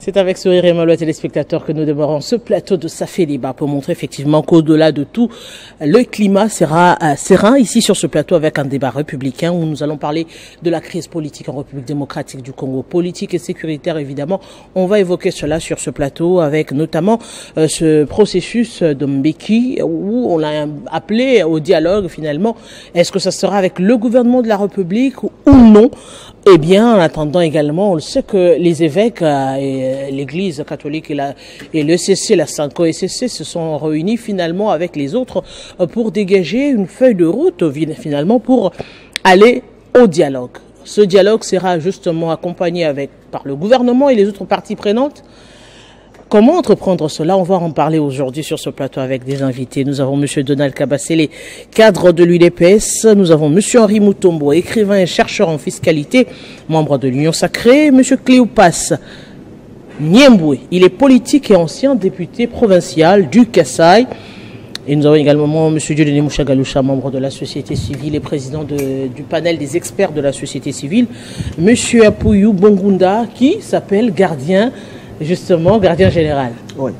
C'est avec sourire et malheur téléspectateurs que nous démarrons ce plateau de Ça fait débat pour montrer effectivement qu'au-delà de tout, le climat sera serein ici sur ce plateau avec un débat républicain où nous allons parler de la crise politique en République démocratique du Congo, politique et sécuritaire évidemment. On va évoquer cela sur ce plateau avec notamment ce processus de Mbeki où on a appelé au dialogue finalement. Est-ce que ça sera avec le gouvernement de la République ou non? Eh bien, en attendant également, on le sait que les évêques et l'Église catholique et le CC, la Sanko et CC se sont réunis finalement avec les autres pour dégager une feuille de route finalement pour aller au dialogue. Ce dialogue sera justement accompagné par le gouvernement et les autres parties prenantes. Comment entreprendre cela? On va en parler aujourd'hui sur ce plateau avec des invités. Nous avons M. Donald Kabasele, cadre de l'UDPS. Nous avons M. Henri Mutombo, écrivain et chercheur en fiscalité, membre de l'Union Sacrée. M. Cléopas Niemboué, il est politique et ancien député provincial du Kasaï. Et nous avons également M. Dieudonné Mouchagaloucha, membre de la société civile et président du panel des experts de la société civile. M. Apouyou Bongunda, qui s'appelle gardien général. Oui.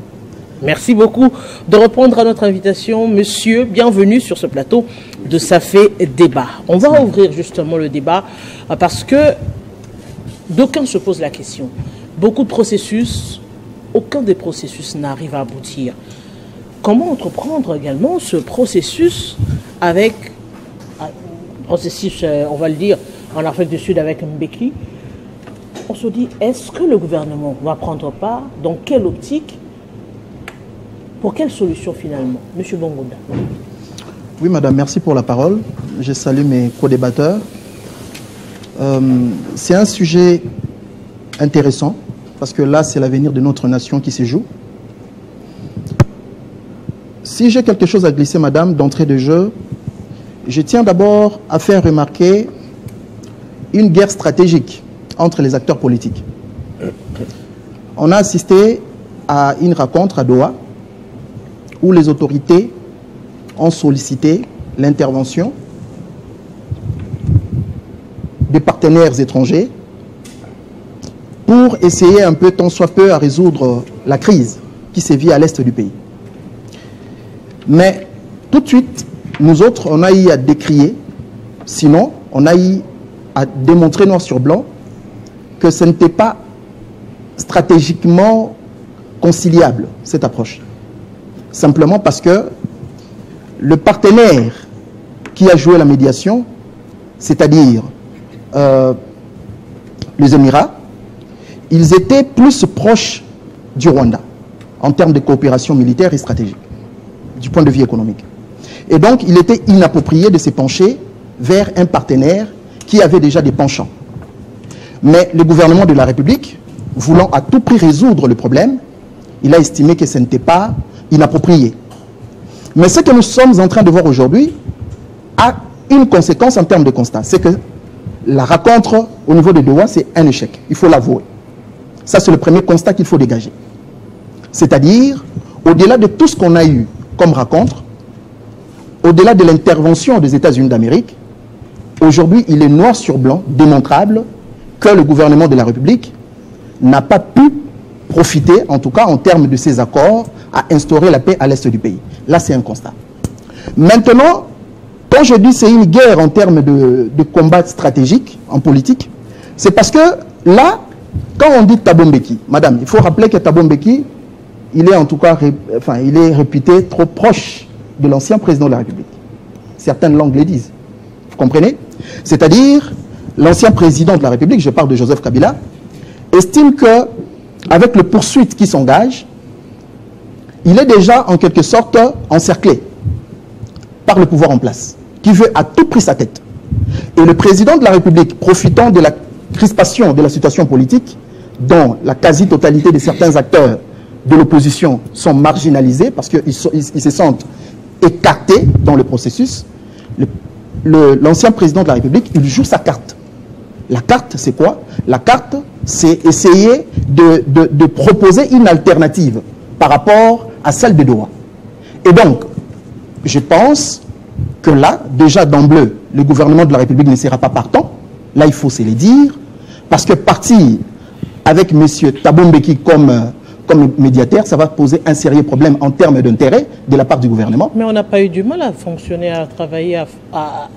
Merci beaucoup de répondre à notre invitation. Monsieur, bienvenue sur ce plateau de Ça fait débat. On va ouvrir justement le débat parce que d'aucuns se posent la question. Beaucoup de processus, aucun des processus n'arrive à aboutir. Comment entreprendre également ce processus avec, processus, on va le dire, en Afrique du Sud avec Mbeki? On se dit, est-ce que le gouvernement va prendre part? Dans quelle optique? Pour quelle solution finalement? Monsieur Bongunda. Oui, madame, merci pour la parole. Je salue mes co-débatteurs. C'est un sujet intéressant, parce que là, c'est l'avenir de notre nation qui se joue. Si j'ai quelque chose à glisser, madame, d'entrée de jeu, je tiens d'abord à faire remarquer une guerre stratégique entre les acteurs politiques. On a assisté à une rencontre à Doha où les autorités ont sollicité l'intervention des partenaires étrangers pour essayer un peu, tant soit peu, à résoudre la crise qui sévit à l'est du pays. Mais tout de suite, nous autres, on a eu à décrier, sinon on a eu à démontrer noir sur blanc que ce n'était pas stratégiquement conciliable, cette approche. Simplement parce que le partenaire qui a joué la médiation, c'est-à-dire les Émirats, ils étaient plus proches du Rwanda en termes de coopération militaire et stratégique, du point de vue économique. Et donc, il était inapproprié de se pencher vers un partenaire qui avait déjà des penchants. Mais le gouvernement de la République, voulant à tout prix résoudre le problème, il a estimé que ce n'était pas inapproprié. Mais ce que nous sommes en train de voir aujourd'hui a une conséquence en termes de constat. C'est que la rencontre au niveau de Doha, c'est un échec. Il faut l'avouer. Ça, c'est le premier constat qu'il faut dégager. C'est-à-dire, au-delà de tout ce qu'on a eu comme rencontre, au-delà de l'intervention des États-Unis d'Amérique, aujourd'hui, il est noir sur blanc, démontrable, que le gouvernement de la République n'a pas pu profiter, en tout cas en termes de ces accords, à instaurer la paix à l'est du pays. Là, c'est un constat. Maintenant, quand je dis c'est une guerre en termes de combat stratégique, en politique, c'est parce que là, quand on dit Thabo Mbeki, madame, il faut rappeler que Thabo Mbeki, il est en tout cas, il est réputé trop proche de l'ancien président de la République. Certaines langues le disent. Vous comprenez? C'est-à-dire, l'ancien président de la République, je parle de Joseph Kabila, estime que, avec les poursuites qui s'engagent, il est déjà en quelque sorte encerclé par le pouvoir en place, qui veut à tout prix sa tête. Et le président de la République, profitant de la crispation de la situation politique, dont la quasi-totalité de certains acteurs de l'opposition sont marginalisés parce qu'ils se sentent écartés dans le processus, l'ancien président de la République, il joue sa carte. La carte, c'est quoi? La carte, c'est essayer de proposer une alternative par rapport à celle de Doha. Et donc, je pense que là, déjà d'emblée, le gouvernement de la République ne sera pas partant. Là, il faut se le dire. Parce que partir avec M. Thabo Mbeki comme médiateur, ça va poser un sérieux problème en termes d'intérêt de la part du gouvernement. Mais on n'a pas eu du mal à fonctionner, à travailler, à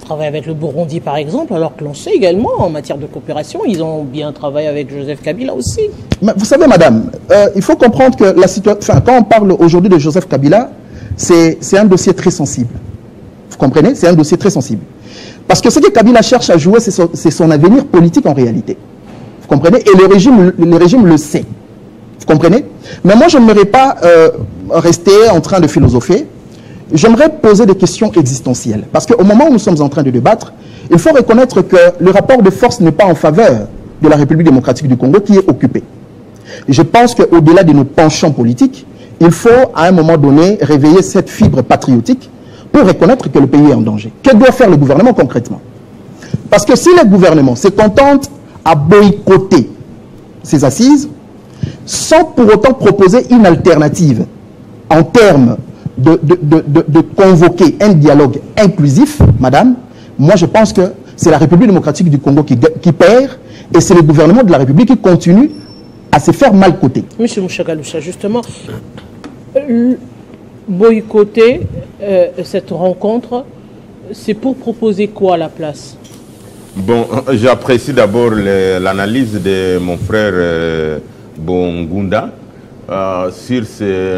travailler avec le Burundi, par exemple, alors que l'on sait également, en matière de coopération, ils ont bien travaillé avec Joseph Kabila aussi. Mais vous savez, madame, il faut comprendre que la situation, quand on parle aujourd'hui de Joseph Kabila, c'est un dossier très sensible. Vous comprenez? C'est un dossier très sensible. Parce que ce que Kabila cherche à jouer, c'est son avenir politique en réalité. Vous comprenez? Et le régime le sait. Vous comprenez? Mais moi, je n'aimerais pas rester en train de philosopher. J'aimerais poser des questions existentielles. Parce qu'au moment où nous sommes en train de débattre, il faut reconnaître que le rapport de force n'est pas en faveur de la République démocratique du Congo qui est occupée. Je pense qu'au-delà de nos penchants politiques, il faut à un moment donné réveiller cette fibre patriotique pour reconnaître que le pays est en danger. Que doit faire le gouvernement concrètement? Parce que si le gouvernement se contente à boycotter ces assises, sans pour autant proposer une alternative en termes de convoquer un dialogue inclusif, madame, moi je pense que c'est la République démocratique du Congo qui perd et c'est le gouvernement de la République qui continue à se faire malcoter. Monsieur Mouchagaloucha, justement, boycotter cette rencontre, c'est pour proposer quoi à la place? Bon, j'apprécie d'abord l'analyse de mon frère Bongunda sur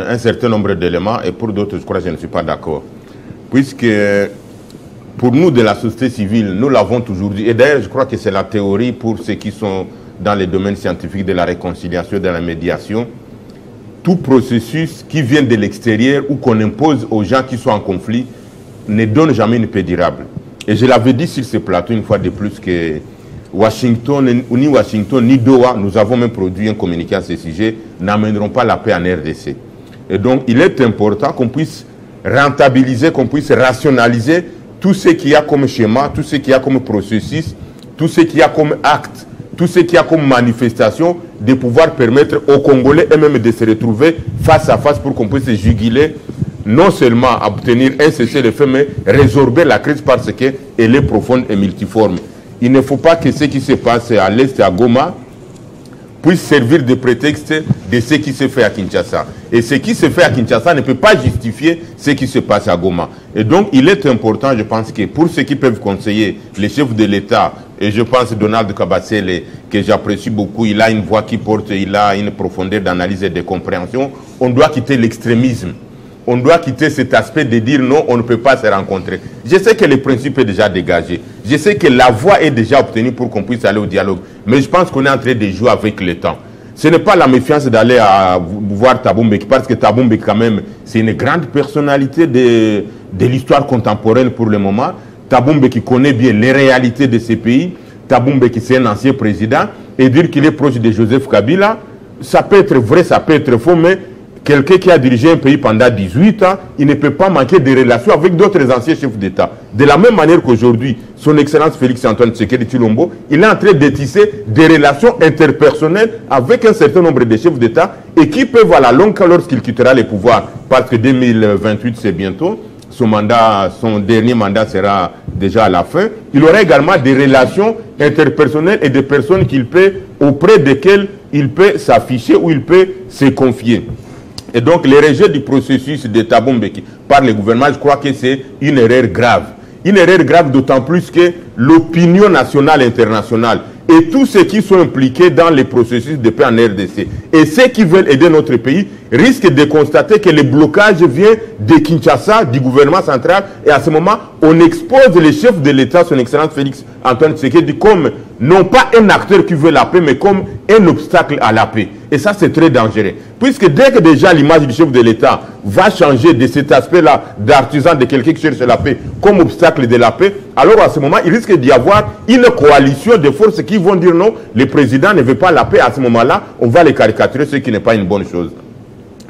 un certain nombre d'éléments, et pour d'autres, je crois que je ne suis pas d'accord. Puisque pour nous de la société civile, nous l'avons toujours dit, et d'ailleurs je crois que c'est la théorie pour ceux qui sont dans les domaines scientifiques de la réconciliation, de la médiation, tout processus qui vient de l'extérieur ou qu'on impose aux gens qui sont en conflit ne donne jamais une paix durable. Et je l'avais dit sur ce plateau une fois de plus que ni Washington ni Doha, nous avons même produit un communiqué à ce sujet, n'amèneront pas la paix en RDC. Et donc il est important qu'on puisse rentabiliser, qu'on puisse rationaliser tout ce qu'il y a comme schéma, tout ce qu'il y a comme processus, tout ce qu'il y a comme acte, tout ce qu'il y a comme manifestation, de pouvoir permettre aux Congolais eux-mêmes de se retrouver face à face pour qu'on puisse juguler, non seulement obtenir un cessez-le-feu, mais résorber la crise parce qu'elle est profonde et multiforme. Il ne faut pas que ce qui se passe à l'Est et à Goma puisse servir de prétexte de ce qui se fait à Kinshasa. Et ce qui se fait à Kinshasa ne peut pas justifier ce qui se passe à Goma. Et donc, il est important, je pense, que pour ceux qui peuvent conseiller les chefs de l'État, et je pense Donald Kabasele, que j'apprécie beaucoup, il a une voix qui porte, il a une profondeur d'analyse et de compréhension, on doit quitter l'extrémisme. On doit quitter cet aspect de dire non, on ne peut pas se rencontrer. Je sais que le principe est déjà dégagé. Je sais que la voie est déjà obtenue pour qu'on puisse aller au dialogue. Mais je pense qu'on est en train de jouer avec le temps. Ce n'est pas la méfiance d'aller voir Thabo Mbeki, parce que Thabo Mbeki, quand même, c'est une grande personnalité de l'histoire contemporaine pour le moment. Thabo Mbeki connaît bien les réalités de ces pays. Thabo Mbeki, c'est un ancien président. Et dire qu'il est proche de Joseph Kabila, ça peut être vrai, ça peut être faux, mais quelqu'un qui a dirigé un pays pendant 18 ans, il ne peut pas manquer de relations avec d'autres anciens chefs d'État. De la même manière qu'aujourd'hui, son Excellence Félix-Antoine Tshisekedi Tshilombo, il est en train de tisser des relations interpersonnelles avec un certain nombre de chefs d'État et qui peuvent à la longue, lorsqu'il quittera les pouvoirs, parce que 2028 c'est bientôt, son dernier mandat sera déjà à la fin, il aura également des relations interpersonnelles et des personnes auprès desquelles il peut s'afficher ou il peut se confier. Et donc, le rejet du processus de Thabo Mbeki par le gouvernement, je crois que c'est une erreur grave. Une erreur grave d'autant plus que l'opinion nationale et internationale et tous ceux qui sont impliqués dans les processus de paix en RDC et ceux qui veulent aider notre pays risquent de constater que le blocage vient de Kinshasa, du gouvernement central, et à ce moment, on expose les chefs de l'État, son Excellence Félix-Antoine Tshisekedi, comme non pas un acteur qui veut la paix, mais comme un obstacle à la paix. Et ça, c'est très dangereux. Puisque dès que déjà l'image du chef de l'État va changer de cet aspect-là d'artisan, de quelqu'un qui cherche la paix, comme obstacle de la paix, alors à ce moment, il risque d'y avoir une coalition de forces qui vont dire non, le président ne veut pas la paix. À ce moment-là, on va les caricaturer, ce qui n'est pas une bonne chose.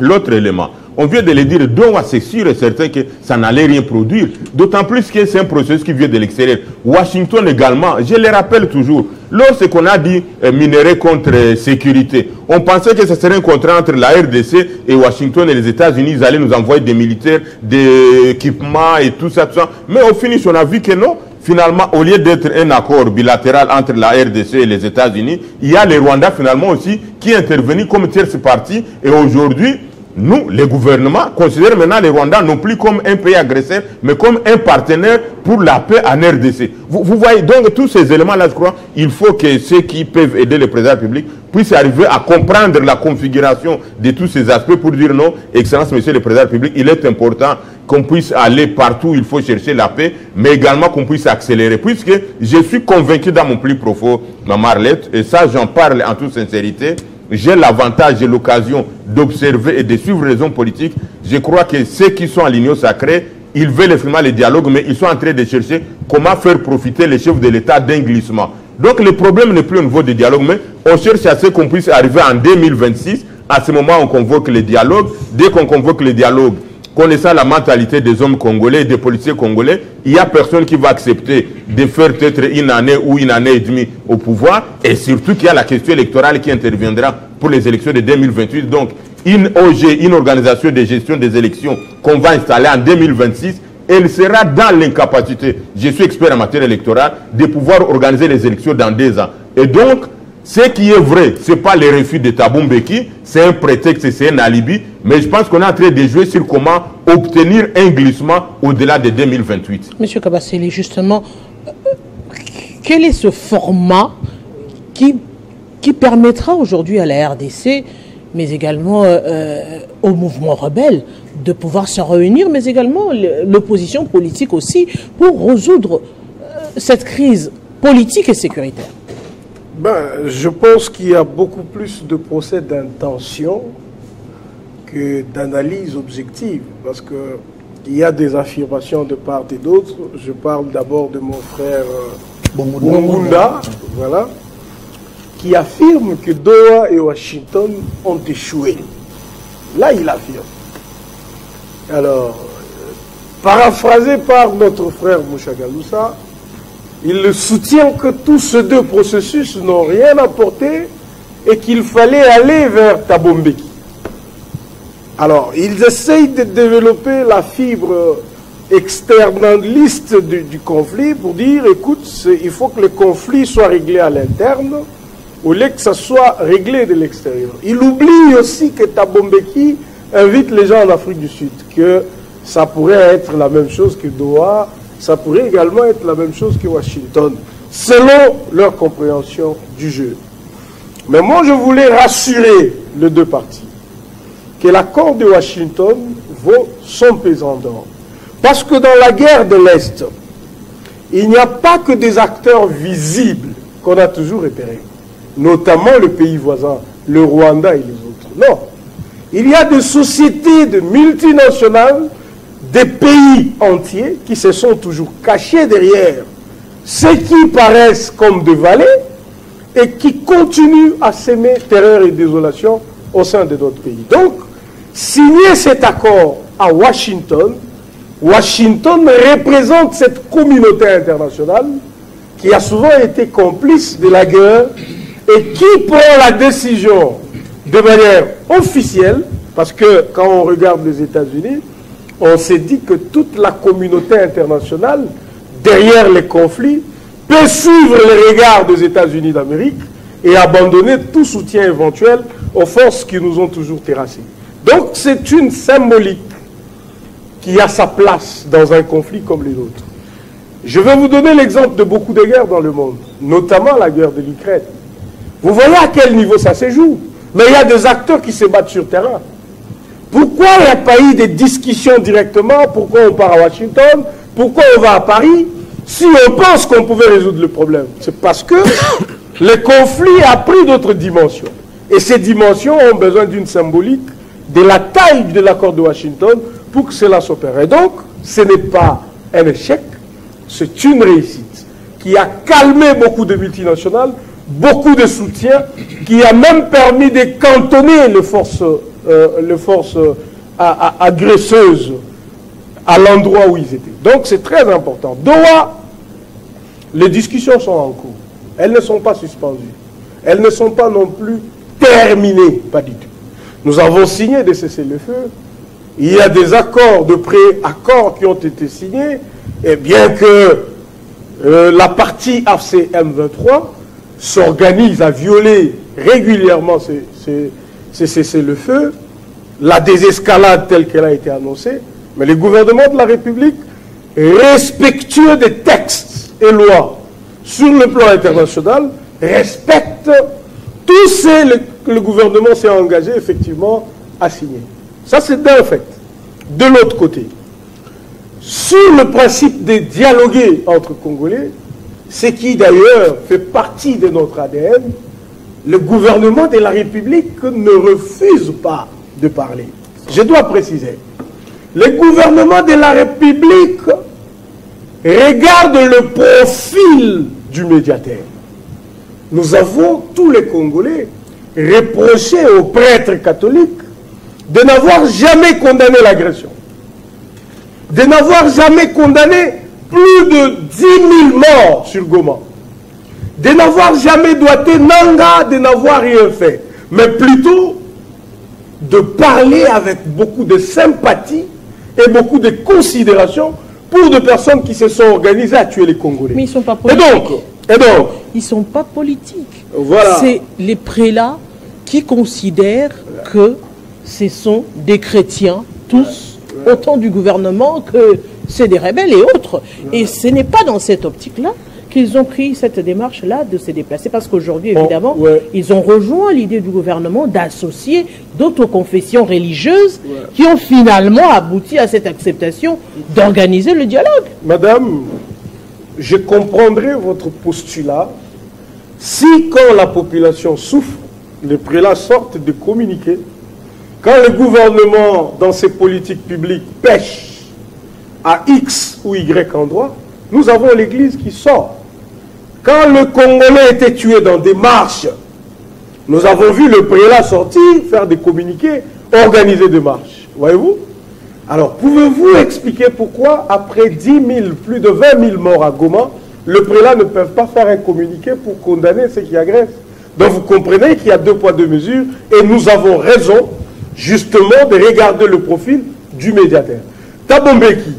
L'autre élément, on vient de le dire, donc c'est sûr et certain que ça n'allait rien produire. D'autant plus que c'est un processus qui vient de l'extérieur. Washington également, je le rappelle toujours, lorsqu'on a dit minerai contre sécurité, on pensait que ce serait un contrat entre la RDC et Washington et les États-Unis. Ils allaient nous envoyer des militaires, des équipements et tout ça, tout ça. Mais au finish, on a vu que non, finalement, au lieu d'être un accord bilatéral entre la RDC et les États-Unis, il y a les Rwandais finalement aussi qui interviennent comme tierce partie. Et aujourd'hui, nous, les gouvernements, considèrent maintenant les Rwandais non plus comme un pays agresseur, mais comme un partenaire pour la paix en RDC. Vous voyez, donc tous ces éléments-là, je crois, il faut que ceux qui peuvent aider le président public puissent arriver à comprendre la configuration de tous ces aspects pour dire non, Excellence, Monsieur le Président public, il est important qu'on puisse aller partout où il faut chercher la paix, mais également qu'on puisse accélérer. Puisque je suis convaincu dans mon plus profond, Maman Arlette, et ça j'en parle en toute sincérité, j'ai l'avantage et l'occasion d'observer et de suivre les hommes politiques. Je crois que ceux qui sont en l'union sacrée, ils veulent effectivement le dialogue, mais ils sont en train de chercher comment faire profiter les chefs de l'État d'un glissement. Donc le problème n'est plus au niveau du dialogue, mais on cherche à ce qu'on puisse arriver en 2026. À ce moment, on convoque le dialogue. Dès qu'on convoque le dialogue, connaissant la mentalité des hommes congolais et des policiers congolais, il n'y a personne qui va accepter de faire peut-être une année ou une année et demie au pouvoir. Et surtout qu'il y a la question électorale qui interviendra pour les élections de 2028. Donc, une OG, une organisation de gestion des élections qu'on va installer en 2026, elle sera dans l'incapacité, je suis expert en matière électorale, de pouvoir organiser les élections dans 2 ans. Et donc, ce qui est vrai, ce n'est pas le refus de Thabo Mbeki, c'est un prétexte, c'est un alibi, mais je pense qu'on est en train de jouer sur comment obtenir un glissement au-delà de 2028. Monsieur Kabasele, justement, quel est ce format qui permettra aujourd'hui à la RDC, mais également au mouvement rebelle, de pouvoir se réunir, mais également l'opposition politique aussi, pour résoudre cette crise politique et sécuritaire? Je pense qu'il y a beaucoup plus de procès d'intention que d'analyse objective, parce qu'il y a des affirmations de part et d'autre. Je parle d'abord de mon frère Bongunda, voilà, qui affirme que Doha et Washington ont échoué. Là, il affirme. Alors, paraphrasé par notre frère Mouchagaloussa, il soutient que tous ces 2 processus n'ont rien apporté et qu'il fallait aller vers Thabo Mbeki. Alors, ils essayent de développer la fibre externaliste du conflit pour dire, écoute, il faut que le conflit soit réglé à l'interne au lieu que ça soit réglé de l'extérieur. Il oublie aussi que Thabo Mbeki invite les gens en Afrique du Sud, que ça pourrait être la même chose que Doha, ça pourrait également être la même chose que Washington, selon leur compréhension du jeu. Mais moi, je voulais rassurer les 2 parties que l'accord de Washington vaut son pesant d'or. Parce que dans la guerre de l'Est, il n'y a pas que des acteurs visibles qu'on a toujours repérés, notamment le pays voisin, le Rwanda et les autres. Non, il y a des sociétés de multinationales, des pays entiers qui se sont toujours cachés derrière ceux qui paraissent comme des valets et qui continuent à s'aimer terreur et désolation au sein de notre pays. Donc, signer cet accord à Washington, Washington représente cette communauté internationale qui a souvent été complice de la guerre et qui prend la décision de manière officielle, parce que quand on regarde les États-Unis, on s'est dit que toute la communauté internationale, derrière les conflits, peut suivre les regards des États-Unis d'Amérique et abandonner tout soutien éventuel aux forces qui nous ont toujours terrassés. Donc c'est une symbolique qui a sa place dans un conflit comme les autres. Je vais vous donner l'exemple de beaucoup de guerres dans le monde, notamment la guerre de l'Ukraine. Vous voyez à quel niveau ça se joue, mais il y a des acteurs qui se battent sur terrain. Pourquoi il n'y a pas eu des discussions directement? Pourquoi on part à Washington? Pourquoi on va à Paris? Si on pense qu'on pouvait résoudre le problème, c'est parce que le conflit a pris d'autres dimensions. Et ces dimensions ont besoin d'une symbolique de la taille de l'accord de Washington pour que cela s'opère. Et donc, ce n'est pas un échec, c'est une réussite qui a calmé beaucoup de multinationales, beaucoup de soutien, qui a même permis de cantonner les forces agresseuses à l'endroit où ils étaient. Donc c'est très important. Doha, les discussions sont en cours. Elles ne sont pas suspendues. Elles ne sont pas non plus terminées. Pas du tout. Nous avons signé des cessez-le-feu. Il y a des accords de pré-accords qui ont été signés. Et bien que la partie AFC M23 s'organise à violer régulièrement le feu, la désescalade telle qu'elle a été annoncée, mais les gouvernements de la République, respectueux des textes et lois sur le plan international, respectent tout ce que le gouvernement s'est engagé effectivement à signer. Ça, c'est d'un fait. De l'autre côté, sur le principe de dialoguer entre Congolais, ce qui d'ailleurs fait partie de notre ADN, le gouvernement de la République ne refuse pas de parler. Je dois préciser, le gouvernement de la République regarde le profil du médiateur. Nous avons, tous les Congolais, reproché aux prêtres catholiques de n'avoir jamais condamné l'agression, de n'avoir jamais condamné plus de 10 000 morts sur Goma, de n'avoir jamais doigté Nanga, de n'avoir rien fait, mais plutôt de parler avec beaucoup de sympathie et beaucoup de considération pour des personnes qui se sont organisées à tuer les Congolais. Mais ils ne sont pas politiques. Et donc ils ne sont pas politiques. Voilà. C'est les prélats qui considèrent que ce sont des chrétiens, tous, autant du gouvernement que c'est des rebelles et autres. Et ce n'est pas dans cette optique-là qu'ils ont pris cette démarche-là de se déplacer, parce qu'aujourd'hui, évidemment, ils ont rejoint l'idée du gouvernement d'associer d'autres confessions religieuses qui ont finalement abouti à cette acceptation d'organiser le dialogue. Madame, je comprendrai votre postulat si, quand la population souffre, les prélats sortent de communiquer, quand le gouvernement, dans ses politiques publiques, pêche à X ou Y endroit, nous avons l'Église qui sort. Quand le Congolais était tué dans des marches, nous avons vu le prélat sortir, faire des communiqués, organiser des marches. Voyez-vous? Alors, pouvez-vous expliquer pourquoi, après 10 000, plus de 20 000 morts à Goma, le prélat ne peut pas faire un communiqué pour condamner ceux qui agressent? Donc, vous comprenez qu'il y a deux poids, deux mesures, et nous avons raison, justement, de regarder le profil du médiateur. Thabo Mbeki,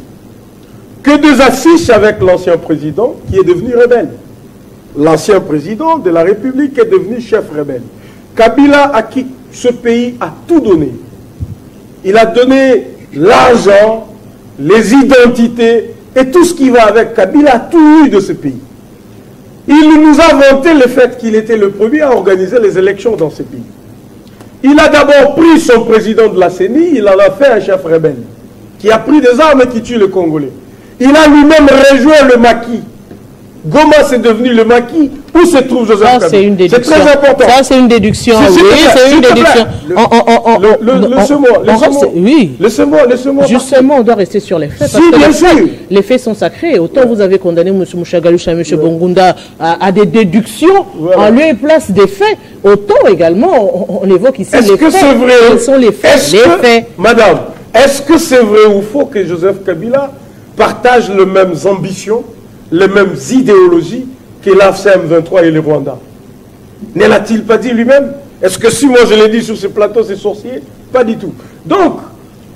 que des affiches avec l'ancien président qui est devenu rebelle. L'ancien président de la République est devenu chef rebelle. Kabila, à qui ce pays a tout donné. Il a donné l'argent, les identités et tout ce qui va avec. Kabila a tout eu de ce pays. Il nous a vanté le fait qu'il était le premier à organiser les élections dans ce pays. Il a d'abord pris son président de la CENI, il en a fait un chef rebelle, qui a pris des armes et qui tue les Congolais. Il a lui-même rejoint le maquis. Goma, c'est devenu le maquis. Où se trouve Joseph Kabila? C'est une déduction. C'est très important. Ça, c'est une déduction. Oui, c'est une déduction. Laissez-moi. Justement, on doit rester sur les faits. Parce que les faits sont sacrés. Autant vous avez condamné M. Mouchagalusha, M. Bongunda à des déductions en lieu et place des faits, autant également, on évoque ici les faits. Est-ce que c'est vrai? Quels sont les faits? Les faits. Madame, est-ce que c'est vrai ou faux que Joseph Kabila partage les mêmes ambitions, les mêmes idéologies que l'AFC M23 et le Rwanda? Ne l'a-t-il pas dit lui-même? Est-ce que si moi je l'ai dit sur ce plateau, c'est sorcier? Pas du tout. Donc,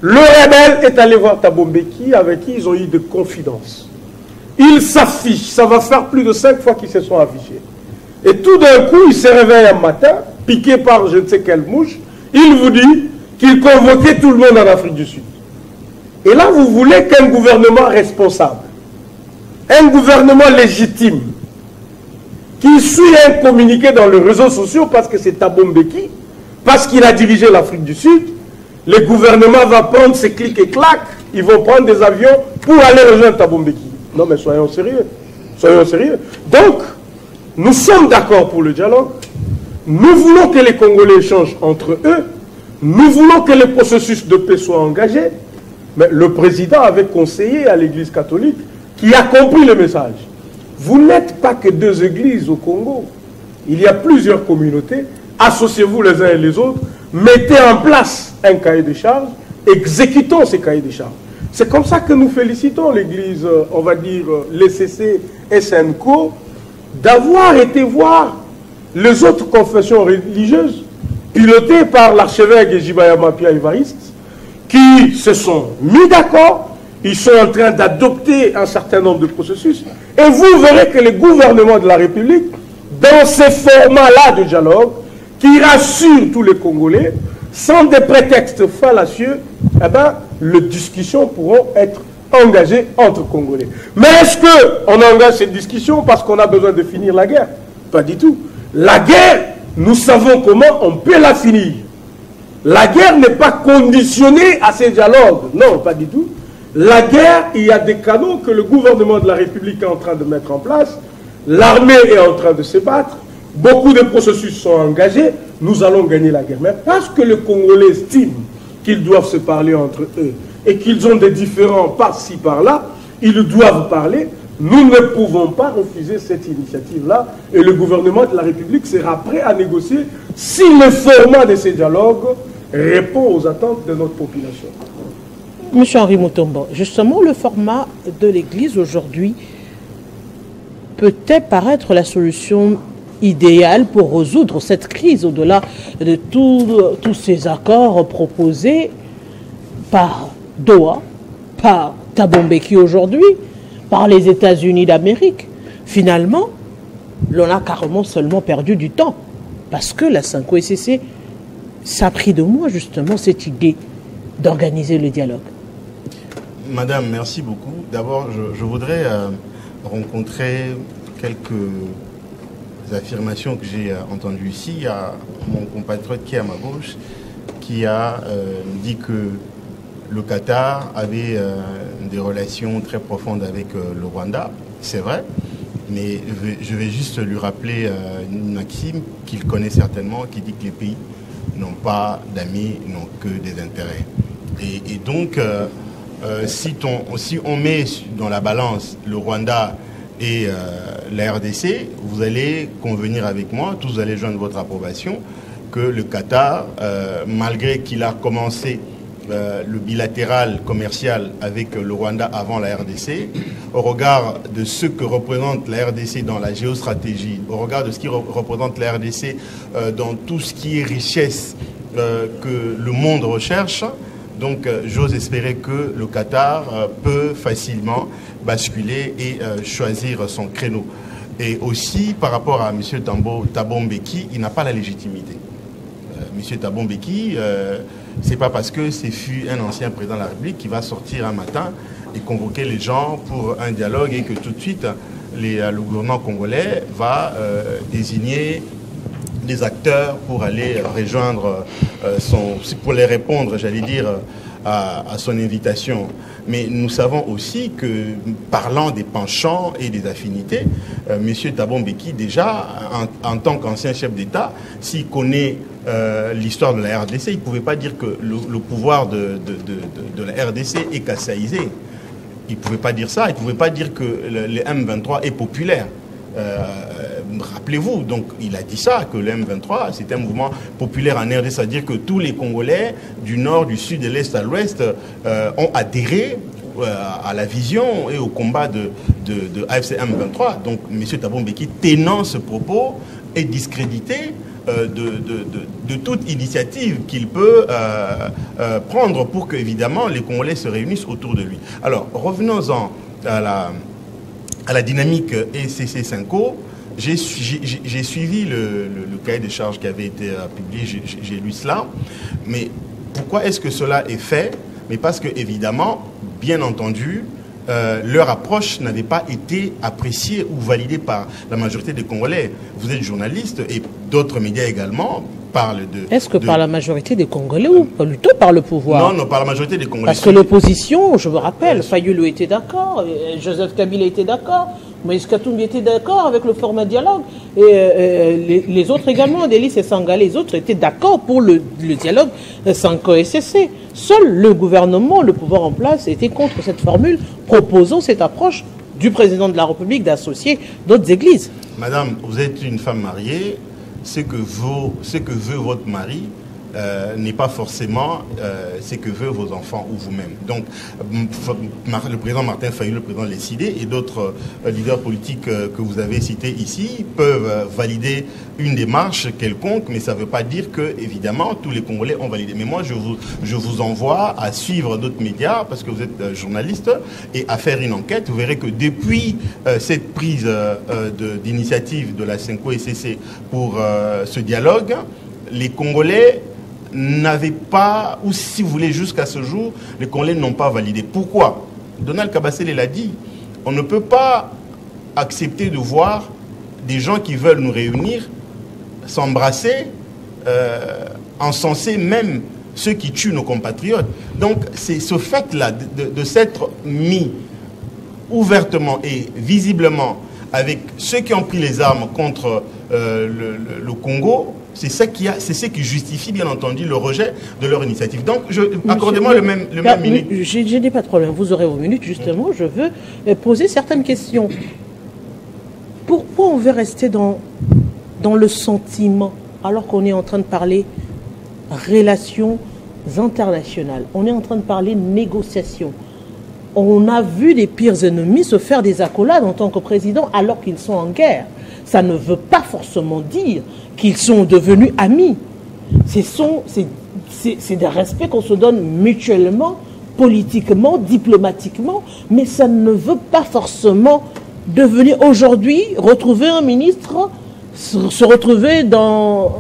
le rebelle est allé voir Thabo Mbeki, avec qui ils ont eu de confidences. Ils s'affichent, ça va faire plus de 5 fois qu'ils se sont affichés. Et tout d'un coup, il se réveille un matin, piqué par je ne sais quelle mouche, il vous dit qu'il convoquait tout le monde en Afrique du Sud. Et là, vous voulez qu'un gouvernement responsable, un gouvernement légitime, qui suit un communiqué dans les réseaux sociaux parce que c'est Thabo Mbeki, parce qu'il a dirigé l'Afrique du Sud, le gouvernement va prendre ses clics et claques, ils vont prendre des avions pour aller rejoindre Thabo Mbeki. Non mais soyons sérieux. Soyons sérieux. Donc, nous sommes d'accord pour le dialogue. Nous voulons que les Congolais échangent entre eux. Nous voulons que le processus de paix soit engagé. Mais le président avait conseillé à l'Église catholique qui a compris le message. Vous n'êtes pas que deux églises au Congo. Il y a plusieurs communautés. Associez-vous les uns et les autres. Mettez en place un cahier de charges. Exécutons ces cahiers de charges. C'est comme ça que nous félicitons l'Église, on va dire, l'ECC, SNCO, d'avoir été voir les autres confessions religieuses, pilotées par l'archevêque Jibayama Pia Évariste, qui se sont mis d'accord Ils sont en train d'adopter un certain nombre de processus. Et vous verrez que le gouvernement de la République, dans ces formats-là de dialogue, qui rassurent tous les Congolais, sans des prétextes fallacieux, eh ben, les discussions pourront être engagées entre Congolais. Mais est-ce qu'on engage cette discussion parce qu'on a besoin de finir la guerre? Pas du tout. La guerre, nous savons comment on peut la finir. La guerre n'est pas conditionnée à ces dialogues. Non, pas du tout. La guerre, il y a des canaux que le gouvernement de la République est en train de mettre en place. L'armée est en train de se battre. Beaucoup de processus sont engagés. Nous allons gagner la guerre. Mais parce que les Congolais estiment qu'ils doivent se parler entre eux et qu'ils ont des différends par-ci, par-là, ils doivent parler. Nous ne pouvons pas refuser cette initiative-là. Et le gouvernement de la République sera prêt à négocier si le format de ces dialogues répond aux attentes de notre population. Monsieur Henri Mutombo, justement, le format de l'Église aujourd'hui peut-être paraître la solution idéale pour résoudre cette crise au-delà de tous ces accords proposés par Doha, par Thabo Mbeki aujourd'hui, par les États-Unis d'Amérique. Finalement, l'on a carrément seulement perdu du temps parce que la SYNCO-SCC, ça a pris de moi justement cette idée d'organiser le dialogue. Madame, merci beaucoup. D'abord, je voudrais rencontrer quelques affirmations que j'ai entendues ici. Il y a mon compatriote qui est à ma gauche qui a dit que le Qatar avait des relations très profondes avec le Rwanda. C'est vrai, mais je vais juste lui rappeler une maxime qu'il connaît certainement, qui dit que les pays n'ont pas d'amis, n'ont que des intérêts. Et donc, si on met dans la balance le Rwanda et la RDC, vous allez convenir avec moi, tous vous allez joindre votre approbation, que le Qatar, malgré qu'il a commencé le bilatéral commercial avec le Rwanda avant la RDC, au regard de ce que représente la RDC dans la géostratégie, au regard de ce qui représente la RDC dans tout ce qui est richesse que le monde recherche, donc j'ose espérer que le Qatar peut facilement basculer et choisir son créneau. Et aussi par rapport à M. Thabo Mbeki, il n'a pas la légitimité. M. Thabo Mbeki, c'est pas parce que c'est fut un ancien président de la République qui va sortir un matin et convoquer les gens pour un dialogue et que tout de suite le gouvernement congolais va désigner des acteurs pour aller rejoindre pour les répondre, j'allais dire, à son invitation. Mais nous savons aussi que, parlant des penchants et des affinités, M. Thabo Mbeki, déjà, en tant qu'ancien chef d'État, s'il connaît l'histoire de la RDC, il ne pouvait pas dire que le pouvoir de la RDC est kassaïsé. Il ne pouvait pas dire ça. Il ne pouvait pas dire que le M23 est populaire. Rappelez-vous, donc il a dit ça, que le M23 c'est un mouvement populaire en RDC, c'est-à-dire que tous les Congolais du nord, du sud, de l'est à l'ouest ont adhéré à la vision et au combat de AFC M23. Donc M. Thabo Mbeki, tenant ce propos, est discrédité de toute initiative qu'il peut prendre pour que, évidemment, les Congolais se réunissent autour de lui. Alors, revenons-en à la dynamique ECC-SYNCO. J'ai suivi le cahier des charges qui avait été publié, j'ai lu cela. Mais pourquoi est-ce que cela est fait? Mais parce que, évidemment, bien entendu, leur approche n'avait pas été appréciée ou validée par la majorité des Congolais. Vous êtes journaliste et d'autres médias également parlent de... Est-ce que par la majorité des Congolais ou plutôt par le pouvoir? Non, par la majorité des Congolais. Parce que l'opposition, je me rappelle, Fayulu était d'accord, Joseph Kabila était d'accord, Moïse Katumbi était d'accord avec le format dialogue, et les autres également, Delis et Sangale, les autres étaient d'accord pour le dialogue SYNCO-SCC. Seul le gouvernement, le pouvoir en place, était contre cette formule, proposant cette approche du président de la République d'associer d'autres églises. Madame, vous êtes une femme mariée, ce que veut votre mari, n'est pas forcément ce que veulent vos enfants ou vous-même. Donc, le président Martin Fayulu, le président Lessidé et d'autres leaders politiques que vous avez cités ici peuvent valider une démarche quelconque, mais ça ne veut pas dire que, évidemment, tous les Congolais ont validé. Mais moi, je vous envoie à suivre d'autres médias, parce que vous êtes journaliste, et à faire une enquête. Vous verrez que depuis cette prise d'initiative de la CENCO-ECC pour ce dialogue, les Congolais n'avaient pas, ou si vous voulez, jusqu'à ce jour, les Congolais n'ont pas validé. Pourquoi? Donald Kabasele l'a dit. On ne peut pas accepter de voir des gens qui veulent nous réunir s'embrasser, encenser même ceux qui tuent nos compatriotes. Donc, c'est ce fait-là de s'être mis ouvertement et visiblement avec ceux qui ont pris les armes contre le Congo, c'est ce qui justifie, bien entendu, le rejet de leur initiative. Donc, accordez-moi le même minute. Je n'ai pas de problème. Vous aurez vos minutes, justement. Je veux poser certaines questions. Pourquoi on veut rester dans le sentiment, alors qu'on est en train de parler relations internationales, on est en train de parler négociations? On a vu des pires ennemis se faire des accolades en tant que président alors qu'ils sont en guerre. Ça ne veut pas forcément dire qu'ils sont devenus amis. C'est des respects qu'on se donne mutuellement, politiquement, diplomatiquement, mais ça ne veut pas forcément devenir aujourd'hui, retrouver un ministre, se retrouver dans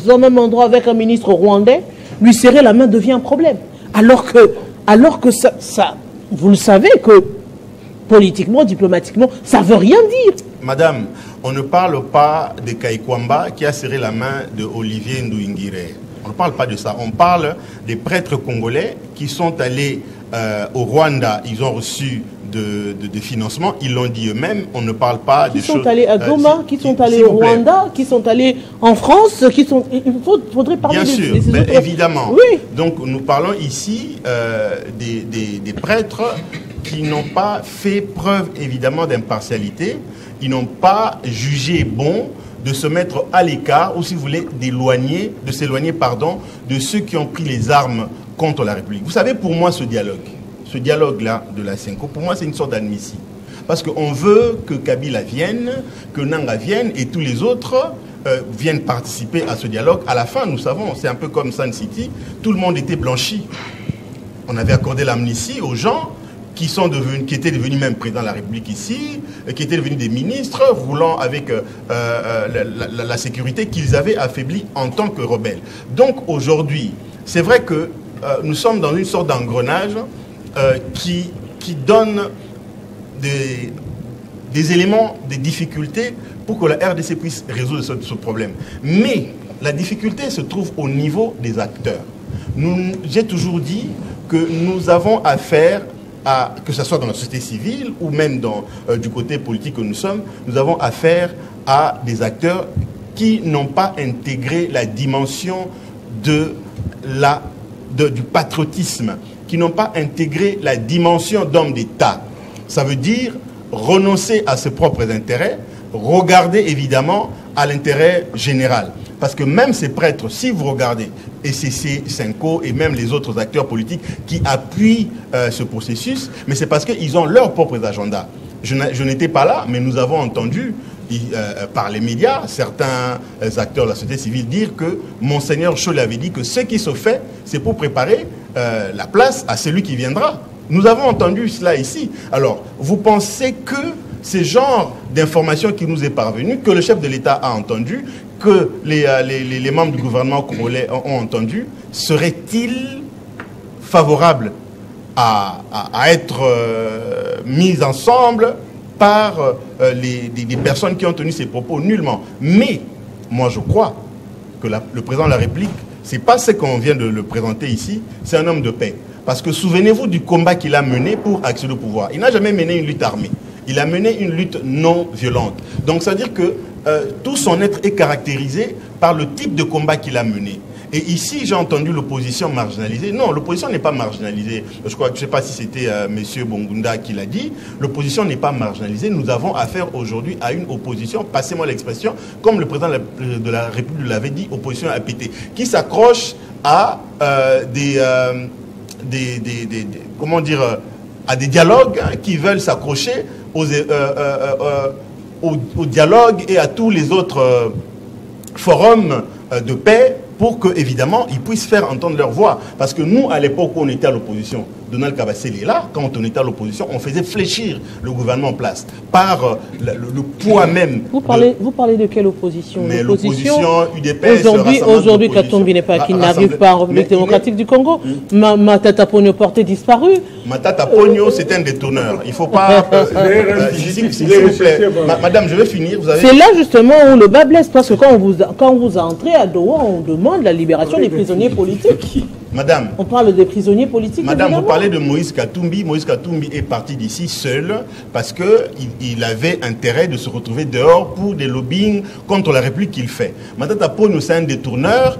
un même endroit avec un ministre rwandais, lui serrer la main devient un problème. Alors que ça vous le savez que politiquement, diplomatiquement, ça ne veut rien dire. Madame, on ne parle pas de Kaikwamba qui a serré la main de Olivier Nduingire. On ne parle pas de ça. On parle des prêtres congolais qui sont allés au Rwanda. Ils ont reçu de financement. Ils l'ont dit eux-mêmes. On ne parle pas des choses... Qui sont allés à Goma, qui sont allés au Rwanda, qui sont allés en France, qui sont... Il faudrait parler bien sûr, évidemment. Oui. Donc nous parlons ici des prêtres qui n'ont pas fait preuve, évidemment, d'impartialité. Ils n'ont pas jugé bon de se mettre à l'écart, ou si vous voulez, de s'éloigner, de ceux qui ont pris les armes contre la République. Vous savez, pour moi, ce dialogue-là de la CENCO, pour moi, c'est une sorte d'amnistie. Parce qu'on veut que Kabila vienne, que Nanga vienne, et tous les autres viennent participer à ce dialogue. À la fin, nous savons, c'est un peu comme Sun City, tout le monde était blanchi. On avait accordé l'amnistie aux gens qui étaient devenus même présidents de la République ici, qui étaient devenus des ministres, roulant avec la sécurité qu'ils avaient affaiblie en tant que rebelles. Donc aujourd'hui, c'est vrai que nous sommes dans une sorte d'engrenage qui donne des éléments, des difficultés pour que la RDC puisse résoudre ce problème. Mais la difficulté se trouve au niveau des acteurs. J'ai toujours dit que nous avons affaire que ce soit dans la société civile ou même du côté politique que nous sommes, nous avons affaire à des acteurs qui n'ont pas intégré la dimension du patriotisme, qui n'ont pas intégré la dimension d'homme d'État. Ça veut dire renoncer à ses propres intérêts, regarder évidemment à l'intérêt général. Parce que même ces prêtres, si vous regardez, et c'est CENCO et même les autres acteurs politiques qui appuient ce processus, mais c'est parce qu'ils ont leurs propres agendas. Je n'étais pas là, mais nous avons entendu par les médias certains acteurs de la société civile dire que Monseigneur Cholet avait dit que ce qui se fait, c'est pour préparer la place à celui qui viendra. Nous avons entendu cela ici. Alors, vous pensez que ce genre d'informations qui nous est parvenu, que le chef de l'État a entendu, que les membres du gouvernement congolais ont entendu, serait-il favorable à être mis ensemble par des personnes qui ont tenu ces propos? Nullement. Mais moi je crois que le président de la République, c'est pas ce qu'on vient de le présenter ici, c'est un homme de paix. Parce que souvenez-vous du combat qu'il a mené pour accéder au pouvoir. Il n'a jamais mené une lutte armée. Il a mené une lutte non violente. Donc ça veut dire que tout son être est caractérisé par le type de combat qu'il a mené. Et ici, j'ai entendu l'opposition marginalisée. Non, l'opposition n'est pas marginalisée. Je ne sais pas si c'était M. Bongunda qui l'a dit. L'opposition n'est pas marginalisée. Nous avons affaire aujourd'hui à une opposition, passez-moi l'expression, comme le président de la République l'avait dit, opposition APT, qui s'accroche à comment dire, à des dialogues qui veulent s'accrocher au dialogue et à tous les autres forums de paix pour que, évidemment, ils puissent faire entendre leur voix. Parce que nous, à l'époque où on était à l'opposition, Donald Kabasele est là, quand on était à l'opposition, on faisait fléchir le gouvernement en place par le poids même. Vous parlez de quelle opposition? Mais l'opposition UDPS. Aujourd'hui, Katumbi n'est pas, qui n'arrive pas en République démocratique du Congo. Matata Ponyo porté disparu. Matata Ponyo, c'est un détourneur. Il ne faut pas. S'il vous plaît. Madame, je vais finir. C'est là justement où le bas blesse, parce que quand vous entrez à Doha, on demande la libération des prisonniers politiques. Madame. On parle des prisonniers politiques. Madame, évidemment. vous parlez de Moïse Katumbi. Moïse Katumbi est parti d'ici seul parce qu'il avait intérêt de se retrouver dehors pour des lobbying contre la République qu'il fait. Matata Ponyo, c'est un détourneur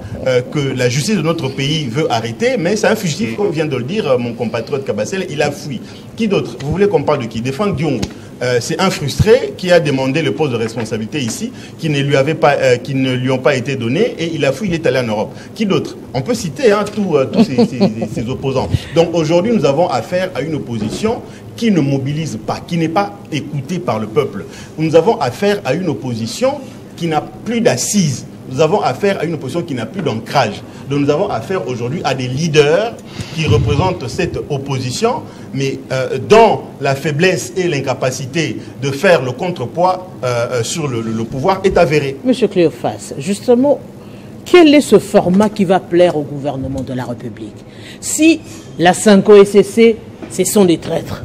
que la justice de notre pays veut arrêter, mais c'est un fugitif, comme vient de le dire mon compatriote Kabasele, il a fui. Qui d'autre? Vous voulez qu'on parle de qui? De Franck Diongo. C'est un frustré qui a demandé le poste de responsabilité ici, qui ne lui ont pas été donnés, et il a fui, il est allé en Europe. Qui d'autre? On peut citer tous ces opposants. Donc aujourd'hui, nous avons affaire à une opposition qui ne mobilise pas, qui n'est pas écoutée par le peuple. Nous avons affaire à une opposition qui n'a plus d'assises. Nous avons affaire à une opposition qui n'a plus d'ancrage. Donc nous avons affaire aujourd'hui à des leaders qui représentent cette opposition, mais dont la faiblesse et l'incapacité de faire le contrepoids sur le pouvoir est avérée. Monsieur Cléophas, justement, quel est ce format qui va plaire au gouvernement de la République? Si la Sanko-SCC, ce sont des traîtres.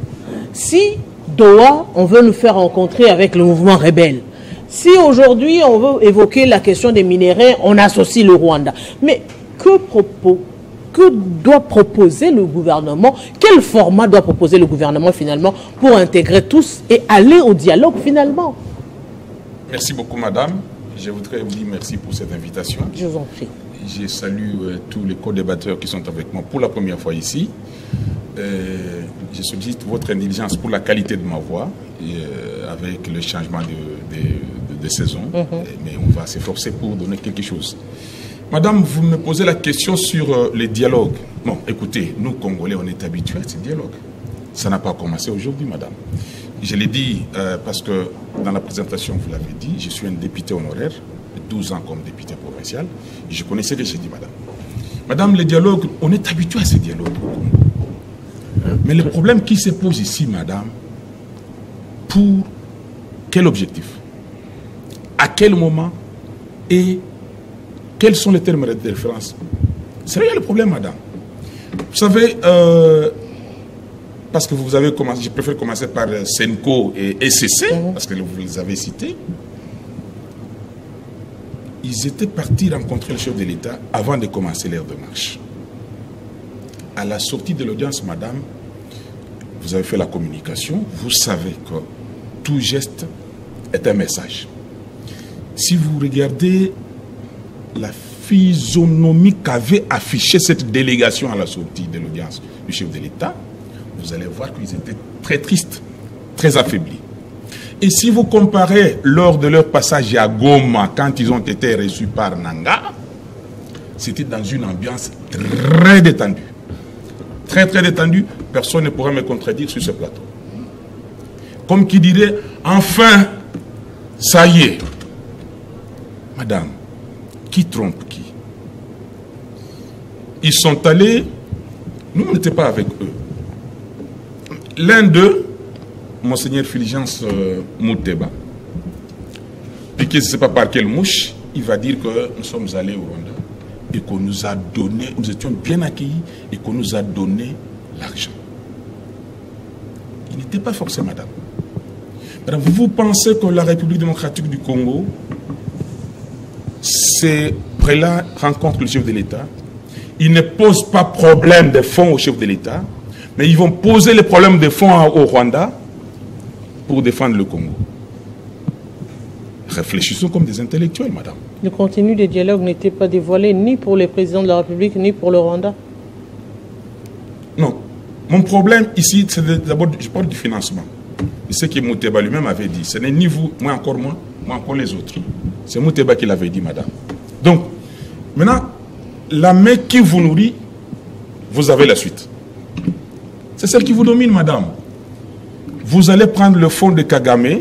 Si Doha, on veut nous faire rencontrer avec le mouvement rebelle. Si aujourd'hui on veut évoquer la question des minéraux, on associe le Rwanda. Mais que doit proposer le gouvernement? Quel format doit proposer le gouvernement finalement pour intégrer tous et aller au dialogue finalement? Merci beaucoup madame. Je voudrais vous dire merci pour cette invitation. Je vous en prie. Je salue tous les co-débatteurs qui sont avec moi pour la première fois ici. Je sollicite votre indulgence pour la qualité de ma voix avec le changement de saison. Mais on va s'efforcer pour donner quelque chose. Madame, vous me posez la question sur les dialogues. Bon, écoutez, nous Congolais, on est habitués à ces dialogues. Ça n'a pas commencé aujourd'hui, madame. Je l'ai dit parce que dans la présentation, vous l'avez dit, je suis un député honoraire, 12 ans comme député provincial. Et je connaissais ce que j'ai dit, madame. Madame, les dialogues, on est habitué à ces dialogues. Mais le problème qui se pose ici, madame, pour quel objectif? À quel moment? Et quels sont les termes de référence? C'est là le problème, madame. Vous savez, parce que vous avez commencé, je préfère commencer par Senko et SCC, parce que vous les avez cités. Ils étaient partis rencontrer le chef de l'État avant de commencer leur démarche. À la sortie de l'audience, madame, vous avez fait la communication, vous savez que tout geste est un message. Si vous regardez la physionomie qu'avait affichée cette délégation à la sortie de l'audience du chef de l'État, vous allez voir qu'ils étaient très tristes, très affaiblis. Et si vous comparez lors de leur passage à Goma, quand ils ont été reçus par Nanga, c'était dans une ambiance très détendue. Très très détendue, personne ne pourra me contredire sur ce plateau. Comme qui dirait, enfin, ça y est. Madame, qui trompe qui? Ils sont allés, nous on n'était pas avec eux. L'un d'eux, Monseigneur Fulgence Mouteba, puis que je ne sais pas par quelle mouche, il va dire que nous sommes allés au Rwanda et qu'on nous a donné, nous étions bien accueillis et qu'on nous a donné l'argent. Il n'était pas forcé, madame. Madame, vous pensez que la République démocratique du Congo, ces prélats rencontrent le chef de l'État, ils ne posent pas problème de fonds au chef de l'État, mais ils vont poser les problèmes de fonds au Rwanda pour défendre le Congo. Réfléchissons comme des intellectuels, madame. Le contenu des dialogues n'était pas dévoilé ni pour les présidents de la République, ni pour le Rwanda? Non. Mon problème ici, c'est d'abord, je parle du financement. Et ce que Mouteba lui-même avait dit, ce n'est ni vous, moi encore les autres. C'est Mouteba qui l'avait dit, madame. Donc, maintenant, la main qui vous nourrit, vous avez la suite. C'est celle qui vous domine, madame. Vous allez prendre le fonds de Kagame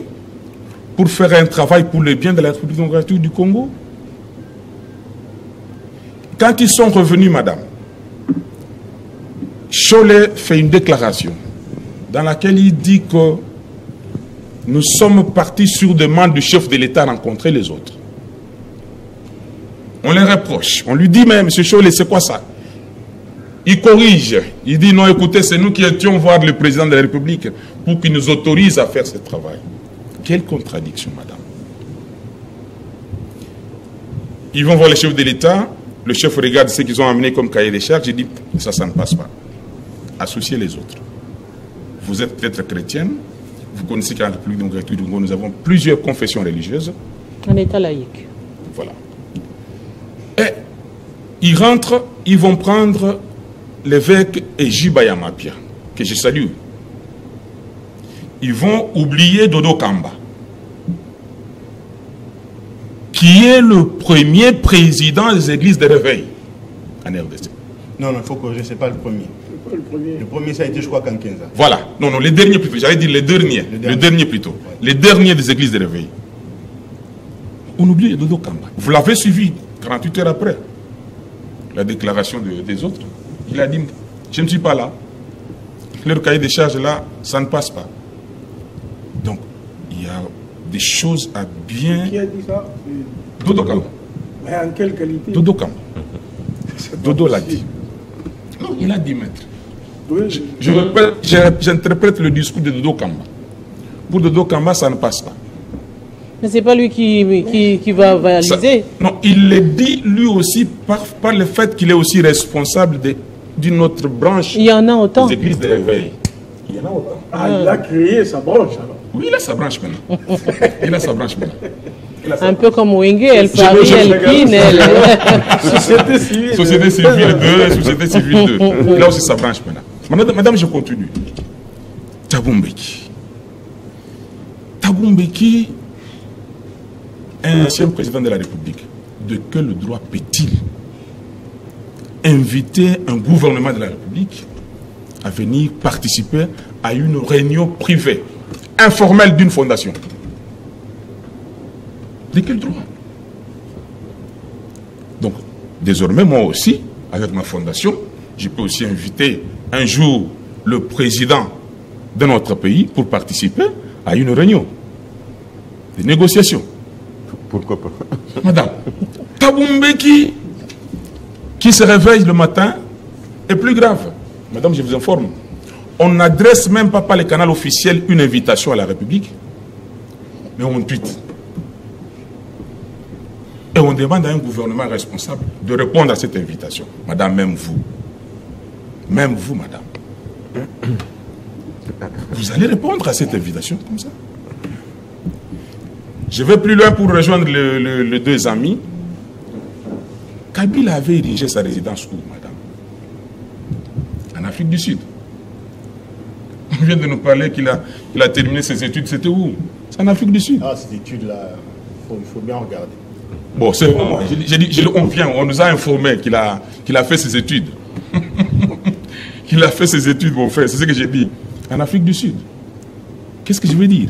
pour faire un travail pour le bien de la République démocratique du Congo. Quand ils sont revenus, madame, Cholet fait une déclaration dans laquelle il dit que nous sommes partis sur demande du chef de l'État rencontrer les autres. On les reproche. On lui dit, mais M. Cholet, c'est quoi ça? Il corrige. Il dit, non, écoutez, c'est nous qui étions voir le président de la République pour qu'il nous autorise à faire ce travail. Quelle contradiction, madame. Ils vont voir le chef de l'État. Le chef regarde ce qu'ils ont amené comme cahier des charges. Il dit, ça ne passe pas. Associez les autres. Vous êtes peut-être chrétienne. Vous connaissez qu'en République démocratique du Congo, nous avons plusieurs confessions religieuses. Un État laïque. Voilà. Et ils rentrent, ils vont prendre l'évêque Eji Bayamapia, que je salue. Ils vont oublier Dodo Kamba, qui est le premier président des églises de réveil en RDC. Non, il faut corriger, ce n'est pas le premier. Le premier, ça a été, je crois, qu'en 15 ans. Voilà. Non, les derniers plutôt. J'allais dire les derniers. Le dernier plutôt. Ouais. Les derniers des églises de réveil. On oublie Dodo Kamba. Vous l'avez suivi 48 heures après la déclaration des autres. Il a dit, je ne suis pas là. Leur cahier des charges là, ça ne passe pas. Donc, il y a des choses à bien... Qui a dit ça? Dodo Kamba. Mais en quelle qualité? Dodo Kamba. Dodo l'a dit. Non, il a dit, maître. Oui. J'interprète le discours de Dodo Kamba. Pour Dodo Kamba, ça ne passe pas. Mais ce n'est pas lui qui va réaliser. Non, il le dit lui aussi par le fait qu'il est aussi responsable d'une autre branche. Il y en a autant. Des églises de réveil. Il y en a autant. Ah, il a créé sa branche alors. Oui, il a sa branche maintenant. Il a sa branche maintenant. Un peu comme Wenge, elle parie, elle pine, elle... Société civile. Société civile 2, Société civile 2. Il a aussi sa branche maintenant. Madame, je continue. Thabo Mbeki. Thabo Mbeki, ancien président de la République, de quel droit peut-il inviter un gouvernement de la République à venir participer à une réunion privée, informelle d'une fondation? De quel droit? Donc, désormais, moi aussi, avec ma fondation, je peux aussi inviter un jour le président de notre pays pour participer à une réunion de négociation. Pourquoi pas? Madame, Thabo Mbeki, qui se réveille le matin, est plus grave. Madame, je vous informe. On n'adresse même pas par le canal officiel une invitation à la République, mais on tweet. Et on demande à un gouvernement responsable de répondre à cette invitation. Madame, même vous, madame, vous allez répondre à cette invitation comme ça. Je vais plus loin pour rejoindre les deux amis. Kabila avait érigé sa résidence où, madame? En Afrique du Sud. On vient de nous parler qu'il a terminé ses études. C'était où? C'est en Afrique du Sud. Ah, ces études-là, il faut bien regarder. Bon, c'est bon. On nous a informé qu'il a fait ses études. Qu'il a fait ses études, mon frère. C'est ce que j'ai dit. En Afrique du Sud. Qu'est-ce que je veux dire?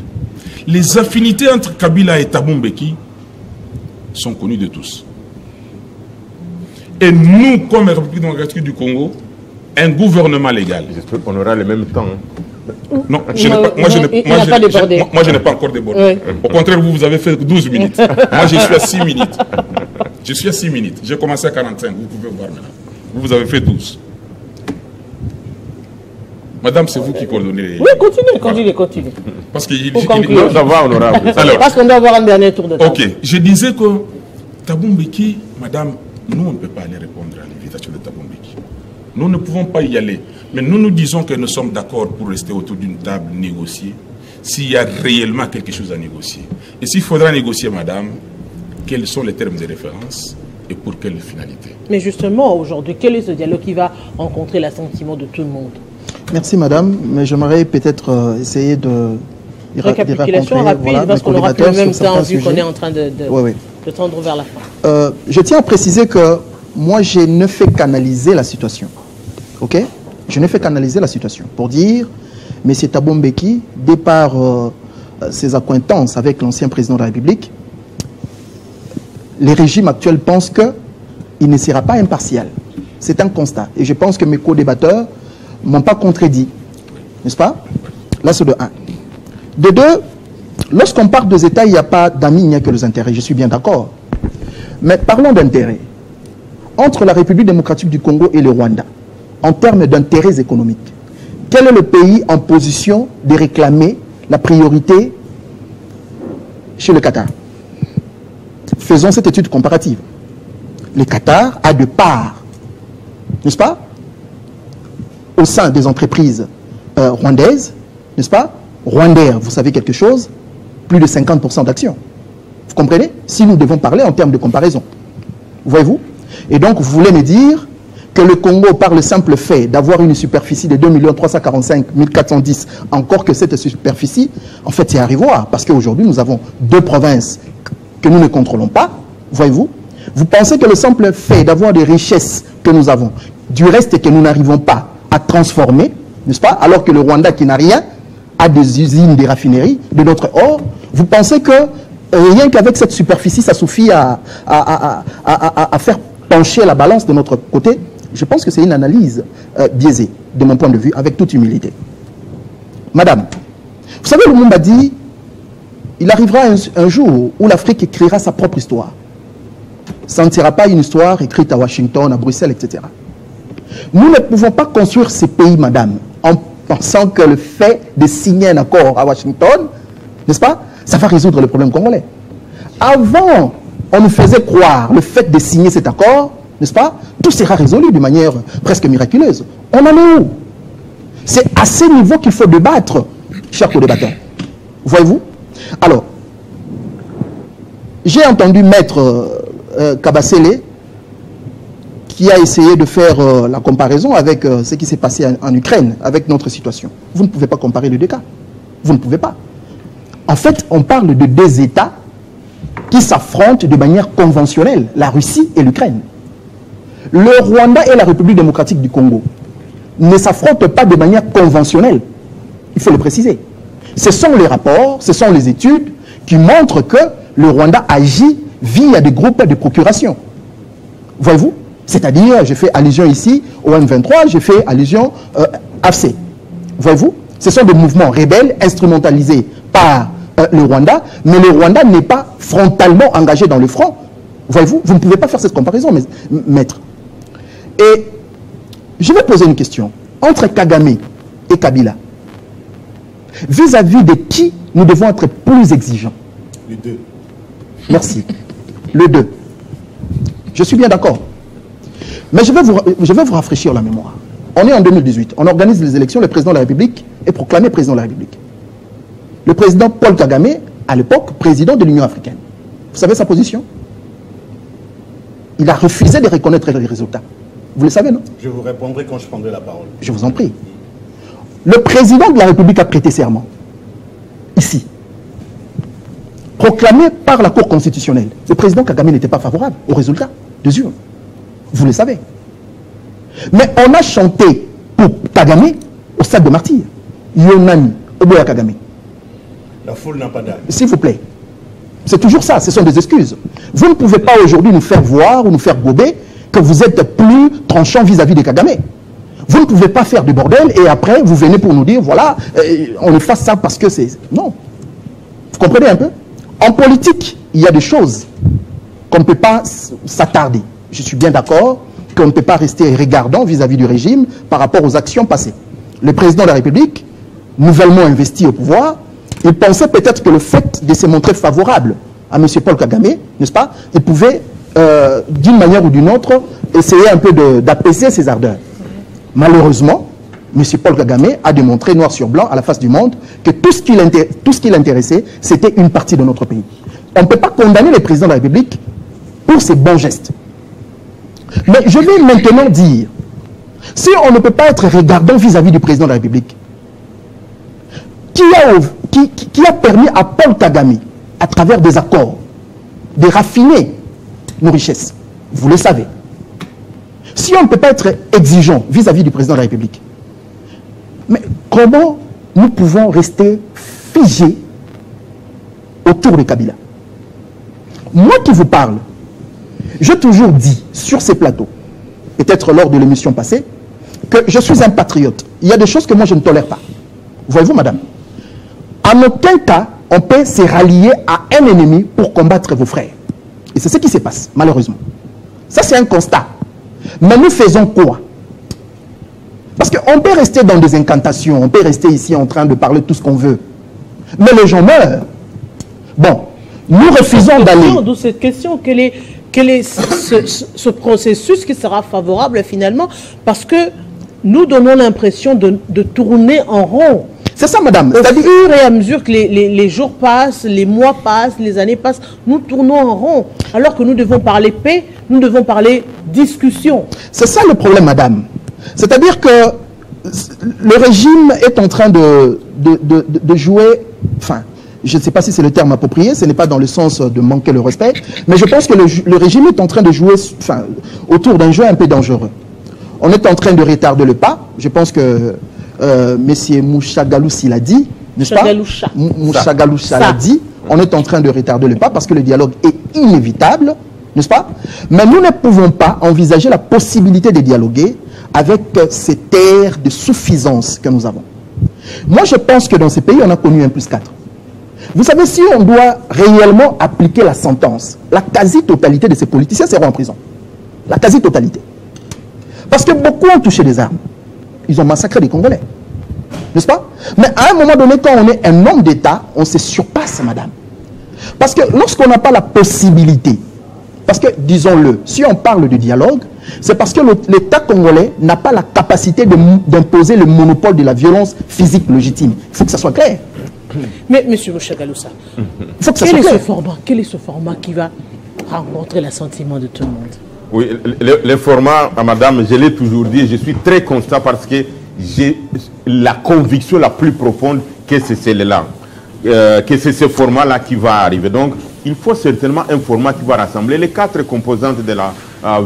Les affinités entre Kabila et Thabo Mbeki sont connues de tous. Et nous, comme République démocratique du Congo, un gouvernement légal. J'espère qu'on aura le même temps. Non, moi je n'ai pas encore débordé. Oui. Au contraire, vous avez fait 12 minutes. Moi, je suis à 6 minutes. Je suis à 6 minutes. J'ai commencé à 45. Vous pouvez voir maintenant. Vous avez fait 12. Madame, c'est vous qui coordonnez les... Oui, continuez. Parce qu'il... Ça va, honorable. Alors, parce qu'on doit avoir un dernier tour de table. Ok. Je disais que Thabo Mbeki, madame, nous, on ne peut pas aller répondre à l'invitation de Thabo Mbeki. Nous ne pouvons pas y aller. Mais nous disons que nous sommes d'accord pour rester autour d'une table, négocier, s'il y a réellement quelque chose à négocier. Et s'il faudra négocier, madame, quels sont les termes de référence et pour quelle finalité? Mais justement, aujourd'hui, quel est ce dialogue qui va rencontrer l'assentiment de tout le monde? Merci, madame. Mais j'aimerais peut-être essayer de... Récapitulation rapide, parce qu'on aura plus le même temps vu qu'on est en train de tendre vers la fin. Je tiens à préciser que moi, je ne fais qu'analyser la situation. Ok? Je ne fais qu'analyser la situation pour dire, M. Thabo Mbeki, de par ses accointances avec l'ancien président de la République, les régimes actuels pensent qu'il ne sera pas impartial. C'est un constat. Et je pense que mes co-débatteurs ne m'ont pas contredit. N'est-ce pas? Là, c'est de 1. De 2, lorsqu'on parle des États, il n'y a pas d'amis, il n'y a que les intérêts. Je suis bien d'accord. Mais parlons d'intérêts. Entre la République démocratique du Congo et le Rwanda, en termes d'intérêts économiques, quel est le pays en position de réclamer la priorité chez le Qatar? Faisons cette étude comparative. Le Qatar a de parts, n'est-ce pas, au sein des entreprises rwandaises, n'est-ce pas? Rwandair, vous savez quelque chose, plus de 50% d'actions. Vous comprenez? Si nous devons parler en termes de comparaison. Voyez-vous? Et donc, vous voulez me dire que le Congo, par le simple fait d'avoir une superficie de 2 345 410, encore que cette superficie, en fait, c'est à revoir. Parce qu'aujourd'hui, nous avons 2 provinces que nous ne contrôlons pas. Voyez-vous? Vous pensez que le simple fait d'avoir des richesses que nous avons, du reste que nous n'arrivons pas à transformer, n'est-ce pas? Alors que le Rwanda, qui n'a rien, a des usines, des raffineries, de notre or. Vous pensez que rien qu'avec cette superficie, ça suffit à faire pencher la balance de notre côté? Je pense que c'est une analyse biaisée, de mon point de vue, avec toute humilité. Madame, vous savez, le monde a dit, il arrivera un jour où l'Afrique écrira sa propre histoire. Ça ne sera pas une histoire écrite à Washington, à Bruxelles, etc. Nous ne pouvons pas construire ces pays, madame, en pensant que le fait de signer un accord à Washington, n'est-ce pas, ça va résoudre le problème congolais. Avant, on nous faisait croire le fait de signer cet accord, n'est-ce pas, tout sera résolu de manière presque miraculeuse. On en est où? C'est à ce niveau qu'il faut débattre, chers co-débatteurs. Voyez-vous? Alors, j'ai entendu Maître Kabasele qui a essayé de faire la comparaison avec ce qui s'est passé en Ukraine, avec notre situation. Vous ne pouvez pas comparer les deux cas. Vous ne pouvez pas. En fait, on parle de 2 États qui s'affrontent de manière conventionnelle, la Russie et l'Ukraine. Le Rwanda et la République démocratique du Congo ne s'affrontent pas de manière conventionnelle. Il faut le préciser. Ce sont les rapports, ce sont les études qui montrent que le Rwanda agit via des groupes de procuration. Voyez-vous? C'est-à-dire, je fais allusion ici au M23, je fais allusion à AFC. Voyez-vous? Ce sont des mouvements rebelles instrumentalisés par le Rwanda, mais le Rwanda n'est pas frontalement engagé dans le front. Voyez-vous? Vous ne pouvez pas faire cette comparaison, maître. Et je vais poser une question. Entre Kagame et Kabila, vis-à-vis de qui nous devons être plus exigeants? Les deux. Merci. Le 2. Je suis bien d'accord. Mais je vais vous rafraîchir la mémoire. On est en 2018. On organise les élections. Le président de la République est proclamé président de la République. Le président Paul Kagame, à l'époque, président de l'Union africaine. Vous savez sa position? Il a refusé de reconnaître les résultats. Vous le savez, non? Je vous répondrai quand je prendrai la parole. Je vous en prie. Le président de la République a prêté serment. Ici. Proclamé par la Cour constitutionnelle. Le président Kagame n'était pas favorable aux résultats des urnes. Vous le savez. Mais on a chanté pour Kagame au stade de martyrs. Yonani, Oboya Kagame. La foule n'a pas d'âme. S'il vous plaît. C'est toujours ça, ce sont des excuses. Vous ne pouvez pas aujourd'hui nous faire voir ou nous faire gober que vous êtes plus tranchant vis-à-vis de Kagame. Vous ne pouvez pas faire du bordel et après vous venez pour nous dire, voilà, on efface ça parce que c'est... Non. Vous comprenez un peu? En politique, il y a des choses qu'on ne peut pas s'attarder. Je suis bien d'accord qu'on ne peut pas rester regardant vis-à-vis du régime par rapport aux actions passées. Le président de la République, nouvellement investi au pouvoir, il pensait peut-être que le fait de se montrer favorable à M. Paul Kagame, n'est-ce pas, il pouvait, d'une manière ou d'une autre, essayer un peu d'apaiser ses ardeurs. Malheureusement, M. Paul Kagame a démontré noir sur blanc à la face du monde que tout ce qui l'intéressait, c'était une partie de notre pays. On ne peut pas condamner le président de la République pour ses bons gestes. Mais je vais maintenant dire, si on ne peut pas être regardant vis-à-vis du président de la République, qui a permis à Paul Kagame, à travers des accords, de raffiner nos richesses, vous le savez. Si on ne peut pas être exigeant vis-à-vis du président de la République, mais comment nous pouvons rester figés autour de Kabila? Moi qui vous parle, j'ai toujours dit sur ces plateaux, peut-être lors de l'émission passée, que je suis un patriote. Il y a des choses que moi je ne tolère pas. Voyez-vous, madame? En aucun cas, on peut se rallier à un ennemi pour combattre vos frères. Et c'est ce qui se passe, malheureusement. Ça, c'est un constat. Mais nous faisons quoi? Parce qu'on peut rester dans des incantations, on peut rester ici en train de parler tout ce qu'on veut. Mais les gens meurent. Bon, nous refusons d'aller... D'où cette question, quel est ce processus qui sera favorable finalement? Parce que nous donnons l'impression de tourner en rond. C'est ça, madame. Au fur et à mesure que les jours passent, les mois passent, les années passent, nous tournons en rond. Alors que nous devons parler paix, nous devons parler discussion. C'est ça le problème, madame. C'est-à-dire que le régime est en train de jouer... Enfin, je ne sais pas si c'est le terme approprié, ce n'est pas dans le sens de manquer le respect, mais je pense que le régime est en train de jouer autour d'un jeu un peu dangereux. On est en train de retarder le pas. Je pense que M. Mouchagalousi l'a dit, n'est-ce pas? Mouchagaloucha l'a dit. On est en train de retarder le pas parce que le dialogue est inévitable, n'est-ce pas? Mais nous ne pouvons pas envisager la possibilité de dialoguer avec cette ère de suffisance que nous avons. Moi, je pense que dans ces pays, on a connu 1+4. Vous savez, si on doit réellement appliquer la sentence, la quasi-totalité de ces politiciens seront en prison. La quasi-totalité. Parce que beaucoup ont touché des armes. Ils ont massacré des Congolais. N'est-ce pas? Mais à un moment donné, quand on est un homme d'État, on se surpasse, madame. Parce que lorsqu'on n'a pas la possibilité, parce que, disons-le, si on parle de dialogue, c'est parce que l'État congolais n'a pas la capacité d'imposer le monopole de la violence physique légitime. Il faut que ça soit clair. Mais, M. Mouchagalousa, quel est ce format qui va rencontrer l'assentiment de tout le monde? Oui, le format, madame, je l'ai toujours dit, je suis très constant parce que j'ai la conviction la plus profonde que c'est celle-là, que c'est ce format-là qui va arriver. Donc, il faut certainement un format qui va rassembler les 4 composantes de la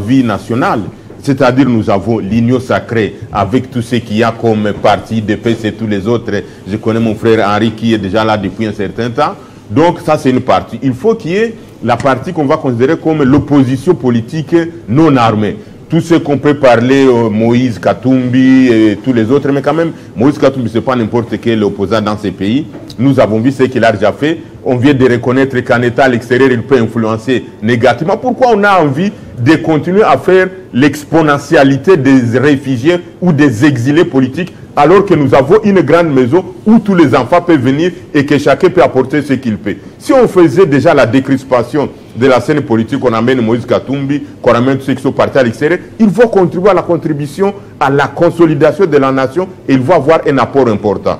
vie nationale. C'est-à-dire nous avons l'union sacrée avec tout ce qu'il y a comme parti, DPS et tous les autres. Je connais mon frère Henri qui est déjà là depuis un certain temps. Donc ça c'est une partie. Il faut qu'il y ait la partie qu'on va considérer comme l'opposition politique non armée. Tout ce qu'on peut parler, Moïse Katumbi et tous les autres, mais quand même, Moïse Katumbi, ce n'est pas n'importe quel opposant dans ces pays. Nous avons vu ce qu'il a déjà fait. On vient de reconnaître qu'en état à l'extérieur, il peut influencer négativement. Pourquoi on a envie de continuer à faire l'exponentialité des réfugiés ou des exilés politiques alors que nous avons une grande maison où tous les enfants peuvent venir et que chacun peut apporter ce qu'il peut. Si on faisait déjà la décrispation de la scène politique, on amène Moïse Katumbi, qu'on amène tous ceux qui sont partis à l'extérieur, ils vont contribuer à la contribution, à la consolidation de la nation et ils vont avoir un apport important.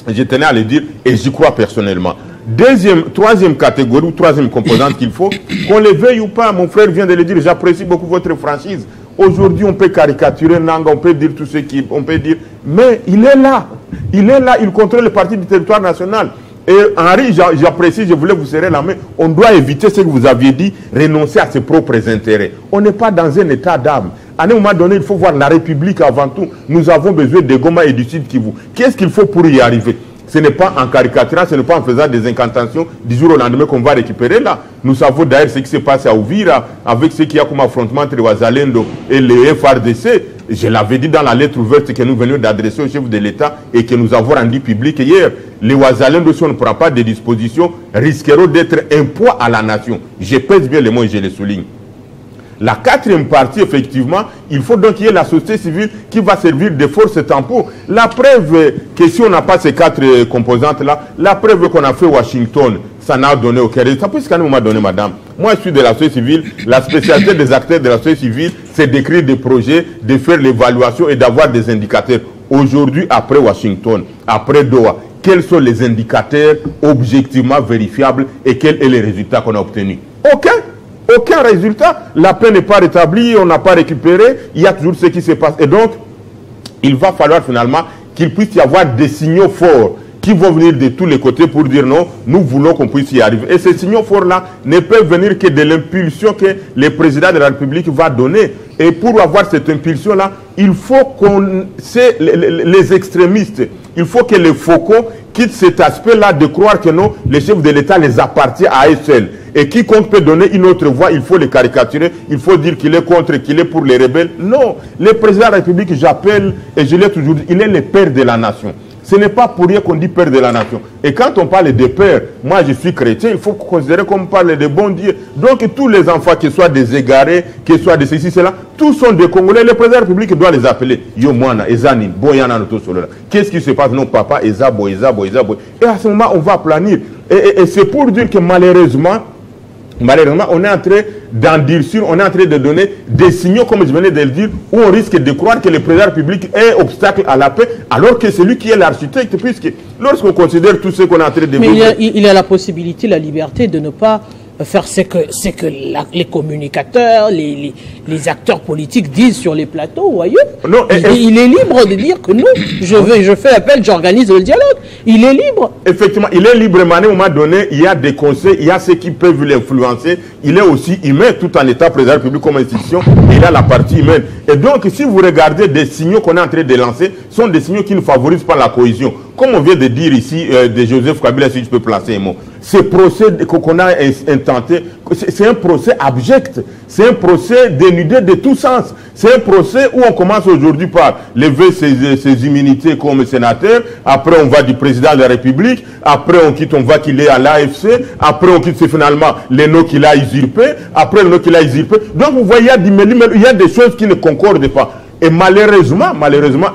Je tenais à le dire et j'y crois personnellement. Troisième catégorie ou troisième composante qu'il faut, qu'on le veuille ou pas, mon frère vient de le dire, j'apprécie beaucoup votre franchise. Aujourd'hui, on peut caricaturer Nanga, on peut dire tout ce qu'on peut dire, mais il est là. Il est là, il contrôle le parti du territoire national. Et Henri, j'apprécie, je voulais vous serrer la main, on doit éviter ce que vous aviez dit, renoncer à ses propres intérêts. On n'est pas dans un état d'âme. À un moment donné, il faut voir la République avant tout. Nous avons besoin de Goma et du Sud Kivu. Qu'est-ce qu'il faut pour y arriver? Ce n'est pas en caricaturant, ce n'est pas en faisant des incantations du jour au lendemain qu'on va récupérer là. Nous savons d'ailleurs ce qui se passe à Ouvira avec ce qu'il y a comme affrontement entre Ouazalendo et le FRDC. Je l'avais dit dans la lettre ouverte que nous venions d'adresser au chef de l'État et que nous avons rendu public hier. Les Ouazalendo, si on ne prend pas des dispositions, risqueront d'être un poids à la nation. Je pèse bien les mots et je les souligne. La quatrième partie, effectivement, il faut donc qu'il y ait la société civile qui va servir de force tampon. La preuve que si on n'a pas ces 4 composantes-là, la preuve qu'on a fait Washington, ça n'a donné aucun résultat. Puisqu'à un moment donné, madame, moi je suis de la société civile, la spécialité des acteurs de la société civile, c'est d'écrire des projets, de faire l'évaluation et d'avoir des indicateurs. Aujourd'hui, après Washington, après Doha, quels sont les indicateurs objectivement vérifiables et quels sont les résultats qu'on a obtenus? Aucun résultat, la paix n'est pas rétablie, on n'a pas récupéré, il y a toujours ce qui se passe. Et donc, il va falloir finalement qu'il puisse y avoir des signaux forts qui vont venir de tous les côtés pour dire non, nous voulons qu'on puisse y arriver. Et ces signaux forts-là ne peuvent venir que de l'impulsion que le président de la République va donner. Et pour avoir cette impulsion-là, il faut qu'on... C'est les extrémistes. Il faut que les faucons quittent cet aspect-là de croire que non, les chefs de l'État les appartiennent à eux seuls. Et quiconque peut donner une autre voix, il faut les caricaturer, il faut dire qu'il est contre, qu'il est pour les rebelles. Non, le président de la République, j'appelle, et je l'ai toujours dit, il est le père de la nation. Ce n'est pas pour rien qu'on dit père de la nation. Et quand on parle de père, moi je suis chrétien, il faut considérer qu'on parle de bon Dieu. Donc tous les enfants, qu'ils soient des égarés, qu'ils soient de ceci, cela, tous sont des Congolais. Le président de la République doit les appeler. Yo Moana, Ezanin, Boyana, Notosolera. Qu'est-ce qui se passe? Non, papa, Ezabo, Ezabo, Ezabo. Et à ce moment, on va planir. Et c'est pour dire que malheureusement, on est en train d'endurcir, on est en train de donner des signaux, comme je venais de le dire, où on risque de croire que le président de la République est obstacle à la paix, alors que c'est lui qui est l'architecte, puisque lorsqu'on considère tout ce qu'on est en train de vivre... Mais il y a la possibilité, la liberté de ne pas faire ce que les communicateurs, les acteurs politiques disent sur les plateaux ou ailleurs. Non, il est libre de dire que non, je fais appel, j'organise le dialogue. Il est libre. Effectivement, il est libre, mais à un moment donné, il y a des conseils, il y a ceux qui peuvent l'influencer. Il est aussi humain, tout en état président de la République comme institution, il a la partie humaine. Et donc, si vous regardez des signaux qu'on est en train de lancer, sont des signaux qui ne favorisent pas la cohésion. Comme on vient de dire ici, de Joseph Kabila, si je peux placer un mot. Ce procès qu'on a intenté, c'est un procès abject. C'est un procès dénudé de tout sens. C'est un procès où on commence aujourd'hui par lever ses immunités comme sénateur. Après, on va du président de la République. Après, on voit qu'il est à l'AFC. Après, on quitte finalement les noms qu'il a usurpés. Après, le nom qu'il a usurpé. Donc, vous voyez, il y a des choses qui ne concordent pas. Et malheureusement,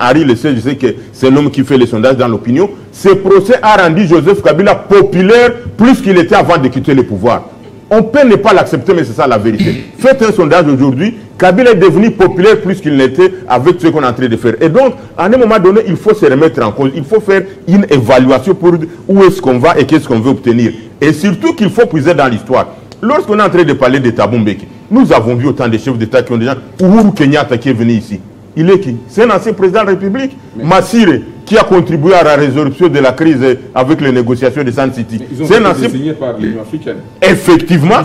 Harry le sait, je sais que c'est l'homme qui fait les sondages dans l'opinion, ce procès a rendu Joseph Kabila populaire plus qu'il était avant de quitter le pouvoir. On peut ne pas l'accepter, mais c'est ça la vérité. Faites un sondage aujourd'hui, Kabila est devenu populaire plus qu'il n'était avec ce qu'on est en train de faire. Et donc, à un moment donné, il faut se remettre en cause. Il faut faire une évaluation pour où est-ce qu'on va et qu'est-ce qu'on veut obtenir. Et surtout qu'il faut puiser dans l'histoire. Lorsqu'on est en train de parler de Thabo Mbeki, nous avons vu autant de chefs d'État qui ont déjà... Uhuru Kenyatta qui est venu ici. Il est qui? C'est un ancien président de la République. Massire, qui a contribué à la résolution de la crise avec les négociations de Sun City. C'est un ancien... désignés par l'Union africaine. Effectivement.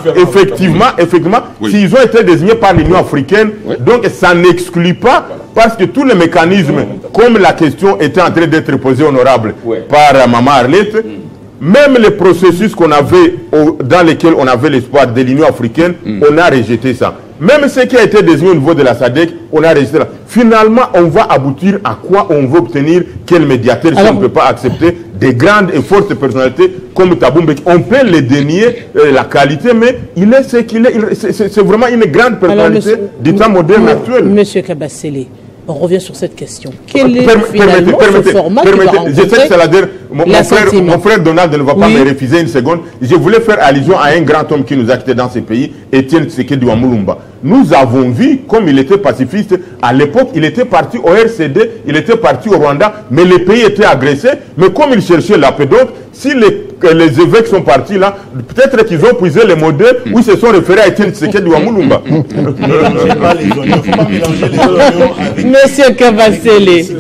Oui. S'ils ont été désignés par l'Union africaine, oui. Donc ça n'exclut pas, voilà. Parce que tous les mécanismes, comme la question était en train d'être posée honorable par Maman Arlette, même les processus qu'on avait, dans lesquels on avait l'espoir de l'Union africaine, on a rejeté ça. Même ce qui a été désigné au niveau de la SADC, on a rejeté ça. Finalement, on va aboutir à quoi on veut obtenir, quel médiateur, si on ne peut pas accepter des grandes et fortes personnalités comme Thabo Mbeki. On peut les dénier la qualité, mais il est ce qu'il est. C'est vraiment une grande personnalité du temps moderne actuel. Monsieur Kabasele, on revient sur cette question. Quel est finalement ce format qui va rencontrer? Je sais que c'est la dernière. Mon frère Donald ne va pas me refuser une seconde. Je voulais faire allusion à un grand homme qui nous a quittés dans ce pays, Étienne Tshisekedi Wamulumba. Nous avons vu, comme il était pacifiste, à l'époque, il était parti au RCD, il était parti au Rwanda, mais le pays était agressé. Mais comme il cherchait la paix, donc, si les évêques sont partis là, peut-être qu'ils ont puisé les modèles où ils se sont référés à Étienne Tshisekedi Wamulumba. Mélangez pas les oignons, faut pas mélanger les oignons avec... Monsieur Kabasele,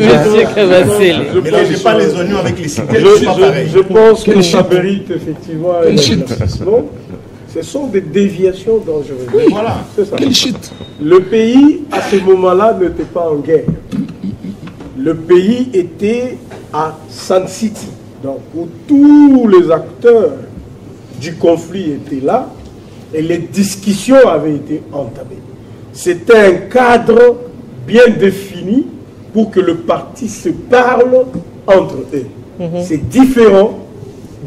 mélangez pas les oignons avec les cités. Je pense que ça mérite effectivement un éclaircissement. Ce sont des déviations dangereuses. Oui, voilà. C'est ça. Le pays, à ce moment-là, n'était pas en guerre. Le pays était à Sun City, donc où tous les acteurs du conflit étaient là et les discussions avaient été entamées. C'était un cadre bien défini pour que le parti se parle entre eux. C'est différent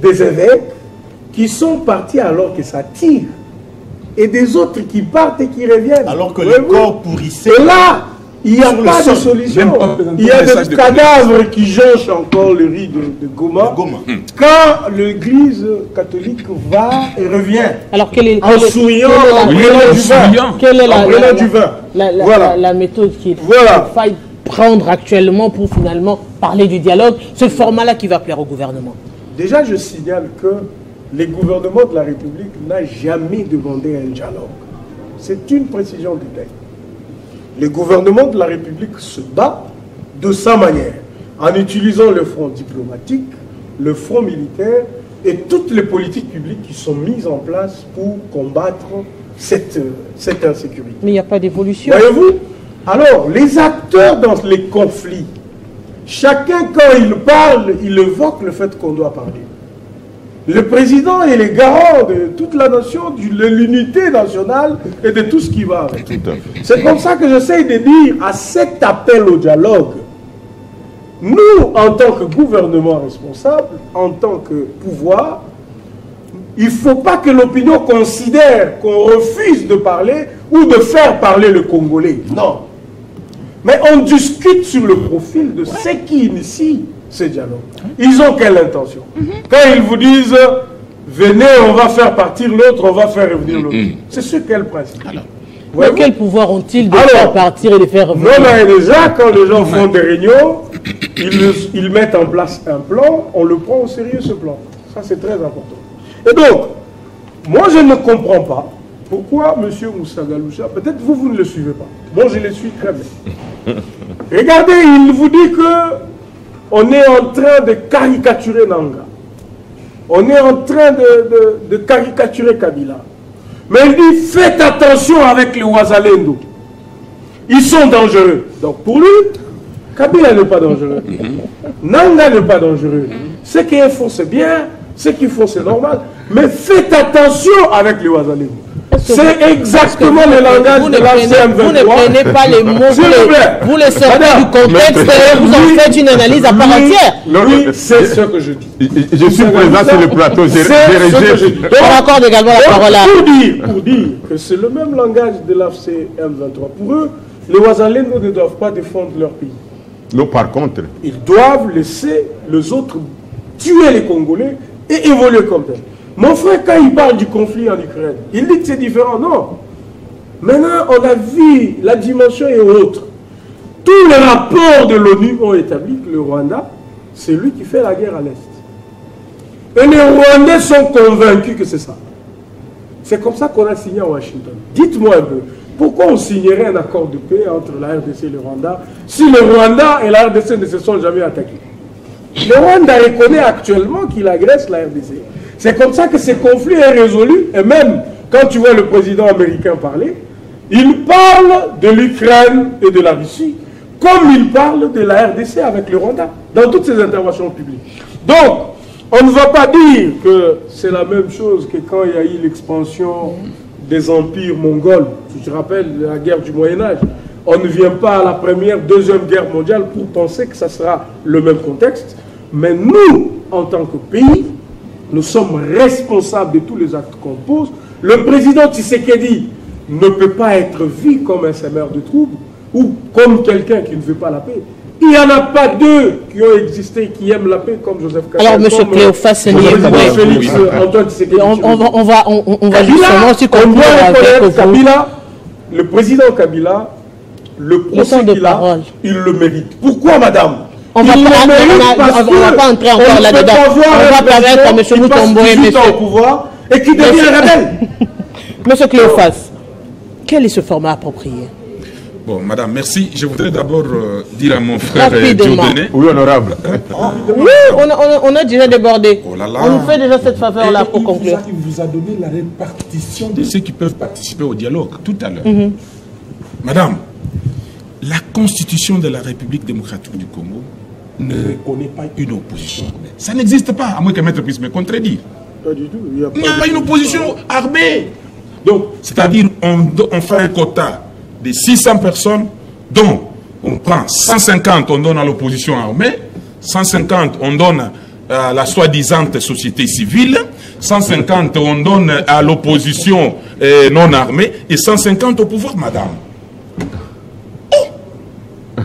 des évêques qui sont partis alors que ça tire, et des autres qui partent et qui reviennent. Alors que les corps pourrissaient. Et là, il n'y a pas de solution. Il y a des cadavres qui jonchent encore le riz de Goma. Quand l'église catholique va et revient, alors en souriant, en brûlant du vin. Quelle est la méthode qu'il faille prendre actuellement pour finalement parler du dialogue, ce format-là qui va plaire au gouvernement? Déjà, je signale que le gouvernement de la République n'a jamais demandé un dialogue. C'est une précision du texte. Le gouvernement de la République se bat de sa manière, en utilisant le front diplomatique, le front militaire et toutes les politiques publiques qui sont mises en place pour combattre cette insécurité. Mais il n'y a pas d'évolution. Voyez-vous? Alors, les acteurs dans les conflits, chacun quand il parle, il évoque le fait qu'on doit parler. Le président est le garant de toute la nation, de l'unité nationale et de tout ce qui va avec. C'est comme ça que j'essaie de dire à cet appel au dialogue, nous, en tant que gouvernement responsable, en tant que pouvoir, il ne faut pas que l'opinion considère qu'on refuse de parler ou de faire parler le Congolais. Non. Mais on discute sur le profil de ceux qui initient ce dialogue. Ils ont quelle intention? Quand ils vous disent, venez, on va faire partir l'autre, on va faire revenir l'autre. C'est sur quel principe? Mais quel pouvoir ont-ils de faire partir et de faire revenir? Non, mais déjà, quand les gens font des réunions, ils mettent en place un plan, on le prend au sérieux ce plan. Ça, c'est très important. Et donc, moi, je ne comprends pas pourquoi M. Moussa Galoucha, peut-être vous ne le suivez pas. Moi, je le suis très bien. Regardez, il vous dit que on est en train de caricaturer Nanga. On est en train de caricaturer Kabila. Mais il dit, faites attention avec les Ouazalendo. Ils sont dangereux. Donc pour lui, Kabila n'est pas dangereux. Nanga n'est pas dangereux. Ce qu'ils font, c'est bien. Ce qu'ils font, c'est normal. Mais faites attention avec les Ouazalendo. C'est exactement le langage de la CM23. Vous ne prenez pas les mots, vous les sortez du contexte et vous en faites une analyse à part entière. Oui, c'est ce que je dis. Je suis présent sur le plateau, j'ai rejette. On accorde également la parole à... Pour dire que c'est le même langage de l'AFC M23. Pour eux, les Ouazalendo ne doivent pas défendre leur pays. Non, par contre. Ils doivent laisser les autres tuer les Congolais et évoluer comme tel. Mon frère, quand il parle du conflit en Ukraine, il dit que c'est différent. Non. Maintenant, on a vu, la dimension est autre. Tous les rapports de l'ONU ont établi que le Rwanda, c'est lui qui fait la guerre à l'Est. Et les Rwandais sont convaincus que c'est ça. C'est comme ça qu'on a signé à Washington. Dites-moi un peu, pourquoi on signerait un accord de paix entre la RDC et le Rwanda si le Rwanda et la RDC ne se sont jamais attaqués? Le Rwanda reconnaît actuellement qu'il agresse la RDC. C'est comme ça que ce conflit est résolu. Et même quand tu vois le président américain parler, il parle de l'Ukraine et de la Russie comme il parle de la RDC avec le Rwanda dans toutes ses interventions publiques. Donc, on ne va pas dire que c'est la même chose que quand il y a eu l'expansion des empires mongols. Tu te rappelles de la guerre du Moyen-Âge. On ne vient pas à la première, deuxième guerre mondiale pour penser que ça sera le même contexte. Mais nous, en tant que pays, nous sommes responsables de tous les actes qu'on pose. Le président Tshisekedi ne peut pas être vu comme un semeur de troubles ou comme quelqu'un qui ne veut pas la paix. Il n'y en a pas deux qui ont existé, qui aiment la paix comme Joseph Kabila. Alors, M. Cléophas, Antoine Tshisekedi. On va justement aussi conclure avec vous. Kabila, le président Kabila, le procès qu'il a, il le mérite. Pourquoi, madame? On ne va pas entrer encore là-dedans. On va permettre à M. Moutombo et M. pouvoir et qui devient rebelle. M. Cléophas, quel est ce format approprié? Bon, madame, merci. Je voudrais d'abord dire à mon frère Dieudonné. Oui, honorable. Oui, on a déjà débordé. Oh là là. On nous fait déjà cette faveur-là pour conclure. Il vous a donné la répartition De ceux qui peuvent participer au dialogue tout à l'heure. Madame, la Constitution de la République démocratique du Congo ne reconnaît pas une opposition armée. Ça n'existe pas, à moins que Maître puisse me contredire. Pas du tout. Il n'y a pas une opposition armée. Donc, c'est-à-dire, on fait un quota de 600 personnes, dont on prend 150, on donne à l'opposition armée, 150, on donne à la soi-disant société civile, 150, on donne à l'opposition non armée, et 150 au pouvoir, madame.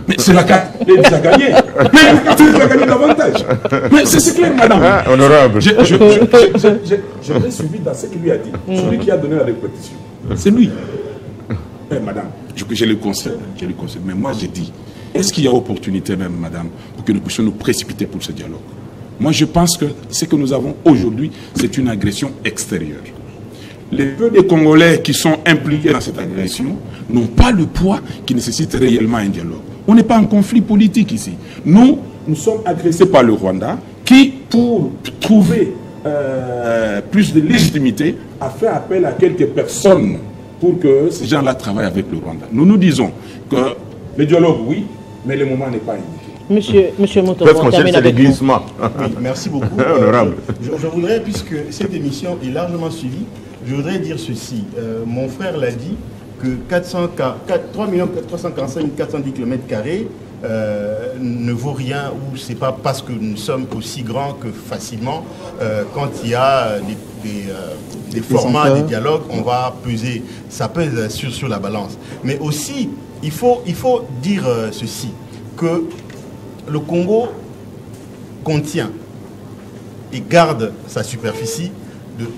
Mais c'est la carte qui a gagné. Mais tu as gagné davantage. Mais c'est clair, madame. Honorable. J'aurais suivi dans ce qu'il lui a dit. Celui qui a donné la répétition. C'est lui. Mais madame, je le concède. Mais moi, j'ai dit, est-ce qu'il y a opportunité même, madame, pour que nous puissions nous précipiter pour ce dialogue? Moi, je pense que ce que nous avons aujourd'hui, c'est une agression extérieure. Les peu de Congolais qui sont impliqués dans cette agression n'ont pas le poids qui nécessite réellement un dialogue. On n'est pas en conflit politique ici. Nous sommes agressés par le Rwanda qui, pour trouver plus de légitimité, a fait appel à quelques personnes pour que ces gens-là travaillent avec le Rwanda. Nous nous disons que le dialogue, oui, mais le moment n'est pas indiqué. Monsieur Motobo, on termine avec vous. Oui, merci beaucoup. Honorable. Je voudrais, puisque cette émission est largement suivie, je voudrais dire ceci. Mon frère l'a dit, que 3 345 410 km² ne vaut rien, ou c'est pas parce que nous sommes aussi grands que facilement, quand il y a des formats, des dialogues, on va peser, ça pèse sur la balance. Mais aussi, il faut dire ceci, que le Congo contient et garde sa superficie,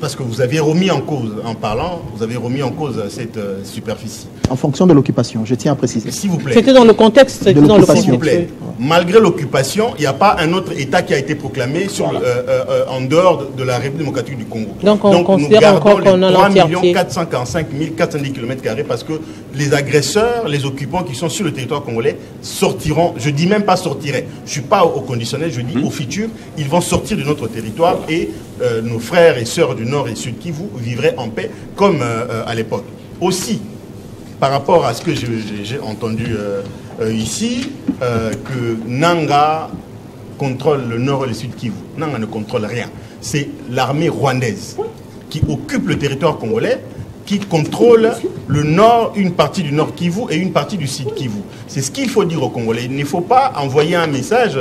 parce que vous avez remis en cause, en parlant, vous avez remis en cause cette superficie. En fonction de l'occupation, je tiens à préciser. S'il vous plaît. C'était dans le contexte. De l'occupation. S'il vous plaît. Malgré l'occupation, il n'y a pas un autre État qui a été proclamé en dehors de la République démocratique du Congo. Donc on considère encore qu'on a l'entièreté. 3 445 410 km² parce que les agresseurs, les occupants qui sont sur le territoire congolais sortiront, je dis même pas sortiraient, je ne suis pas au conditionnel, je dis au futur, ils vont sortir de notre territoire et nos frères et sœurs du Nord et Sud Kivu vivraient en paix comme à l'époque. Aussi, par rapport à ce que j'ai entendu ici, que Nanga contrôle le Nord et le Sud Kivu. Nanga ne contrôle rien. C'est l'armée rwandaise qui occupe le territoire congolais, qui contrôle le Nord, une partie du Nord Kivu et une partie du Sud Kivu. C'est ce qu'il faut dire aux Congolais. Il ne faut pas envoyer un message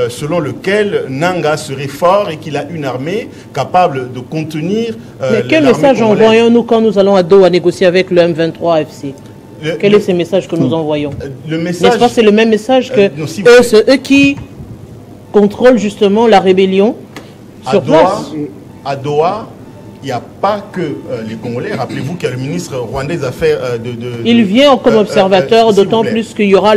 selon lequel Nanga serait fort et qu'il a une armée capable de contenir. Mais quel message envoyons-nous quand nous allons à Doha négocier avec le M23 FC? Quel est ce message que nous envoyons? Le message, n'est-ce pas, c'est le même message que eux qui contrôlent justement la rébellion sur place. À Doha, il n'y a pas que les Congolais. Rappelez-vous qu'il y a le ministre rwandais des Affaires il vient comme observateur, d'autant plus qu'il y aura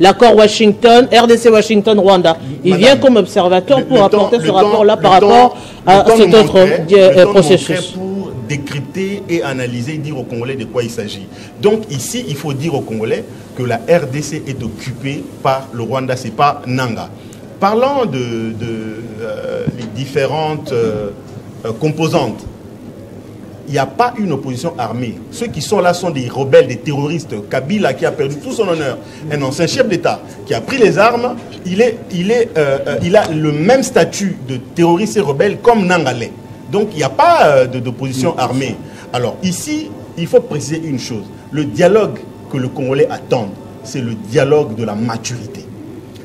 l'accord Washington, RDC Washington-Rwanda. Il vient comme observateur pour apporter ce rapport-là par rapport à cet autre processus. Pour décrypter et analyser, dire aux Congolais de quoi il s'agit. Donc ici, il faut dire aux Congolais que la RDC est occupée par le Rwanda, ce n'est pas Nanga. Parlant les différentes composantes, il n'y a pas une opposition armée. Ceux qui sont là sont des rebelles, des terroristes. Kabila qui a perdu tout son honneur, un ancien chef d'État qui a pris les armes, il a le même statut de terroriste et rebelle comme Nangale. Donc il n'y a pas d'opposition armée. Alors ici, il faut préciser une chose. Le dialogue que le Congolais attend, c'est le dialogue de la maturité.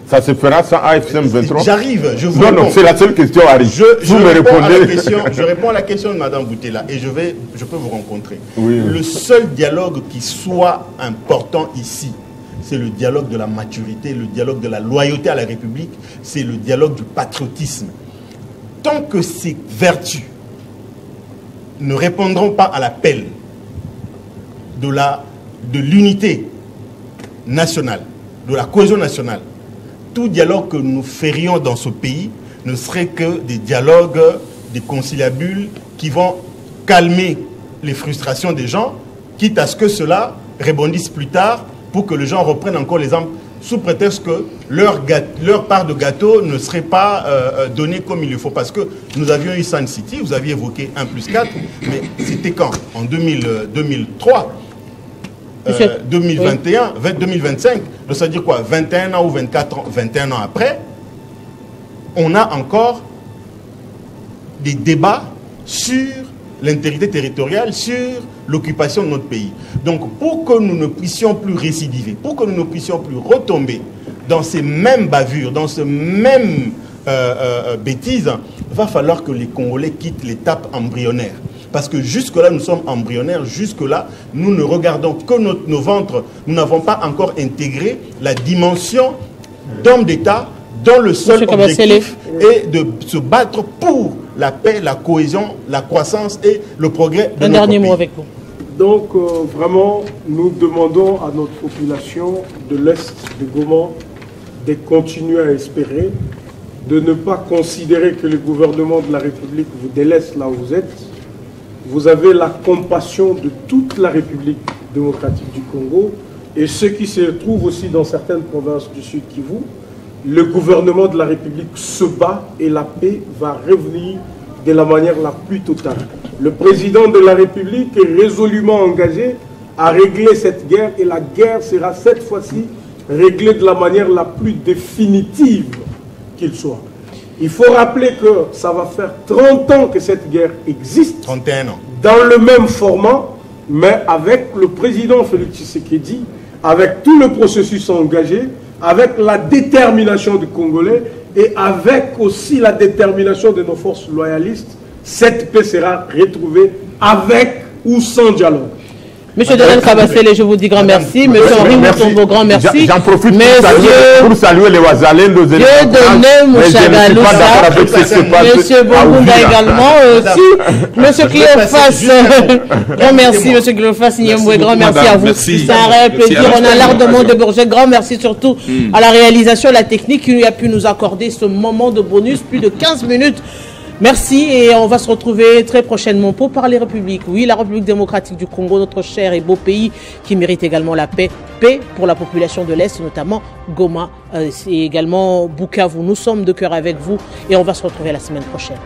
Ça se fera sans AFCM 23? J'arrive, je vous réponds. Non, c'est la seule question, Harry. Vous me répondez. Je réponds à la question de Mme Boutella et je peux vous rencontrer. Oui. Le seul dialogue qui soit important ici, c'est le dialogue de la maturité, le dialogue de la loyauté à la République, c'est le dialogue du patriotisme. Tant que ces vertus ne répondront pas à l'appel de l'unité nationale, de la cohésion nationale, tout dialogue que nous ferions dans ce pays ne serait que des dialogues, des conciliabules qui vont calmer les frustrations des gens, quitte à ce que cela rebondisse plus tard pour que les gens reprennent encore les armes sous prétexte que leur part de gâteau ne serait pas donnée comme il le faut. Parce que nous avions eu Sun City, vous aviez évoqué 1+4, mais c'était quand? En 2003 2021, 2025, donc ça veut dire quoi? 21 ans ou 24 ans, 21 ans après, on a encore des débats sur l'intégrité territoriale, sur l'occupation de notre pays. Donc pour que nous ne puissions plus récidiver, pour que nous ne puissions plus retomber dans ces mêmes bavures, dans ces mêmes bêtises, il va falloir que les Congolais quittent l'étape embryonnaire. Parce que jusque-là, nous sommes embryonnaires. Jusque-là, nous ne regardons que nos ventres. Nous n'avons pas encore intégré la dimension d'homme d'État dont le seul objectif est de se battre pour la paix, la cohésion, la croissance et le progrès de notre pays. Un dernier mot avec vous. Donc, vraiment, nous demandons à notre population de l'Est de Goma de continuer à espérer, de ne pas considérer que le gouvernement de la République vous délaisse là où vous êtes. Vous avez la compassion de toute la République démocratique du Congo et ceux qui se trouvent aussi dans certaines provinces du Sud Kivu. Le gouvernement de la République se bat et la paix va revenir de la manière la plus totale. Le président de la République est résolument engagé à régler cette guerre et la guerre sera cette fois-ci réglée de la manière la plus définitive qu'il soit. Il faut rappeler que ça va faire 30 ans que cette guerre existe. 31 ans. Dans le même format, mais avec le président Félix Tshisekedi, avec tout le processus engagé, avec la détermination du Congolais et avec aussi la détermination de nos forces loyalistes, cette paix sera retrouvée avec ou sans dialogue. Monsieur Daniel Kabasele, je vous dis grand merci. Monsieur Henri Moutombo, grand merci. J'en profite pour saluer les Ouazalais, nos Dieu de Mouchagaloussa, Monsieur Bongunda également aussi. Monsieur Cléophas, grand merci. Monsieur Cléophas Niemboué, grand merci à vous. C'est un réel plaisir. On a l'ardement de Bourget. Grand merci surtout à la réalisation, la technique qui a pu nous accorder ce moment de bonus, plus de 15 minutes. Merci et on va se retrouver très prochainement pour parler République. Oui, la République démocratique du Congo, notre cher et beau pays qui mérite également la paix. Paix pour la population de l'Est, notamment Goma et également Bukavu. Nous sommes de cœur avec vous et on va se retrouver la semaine prochaine.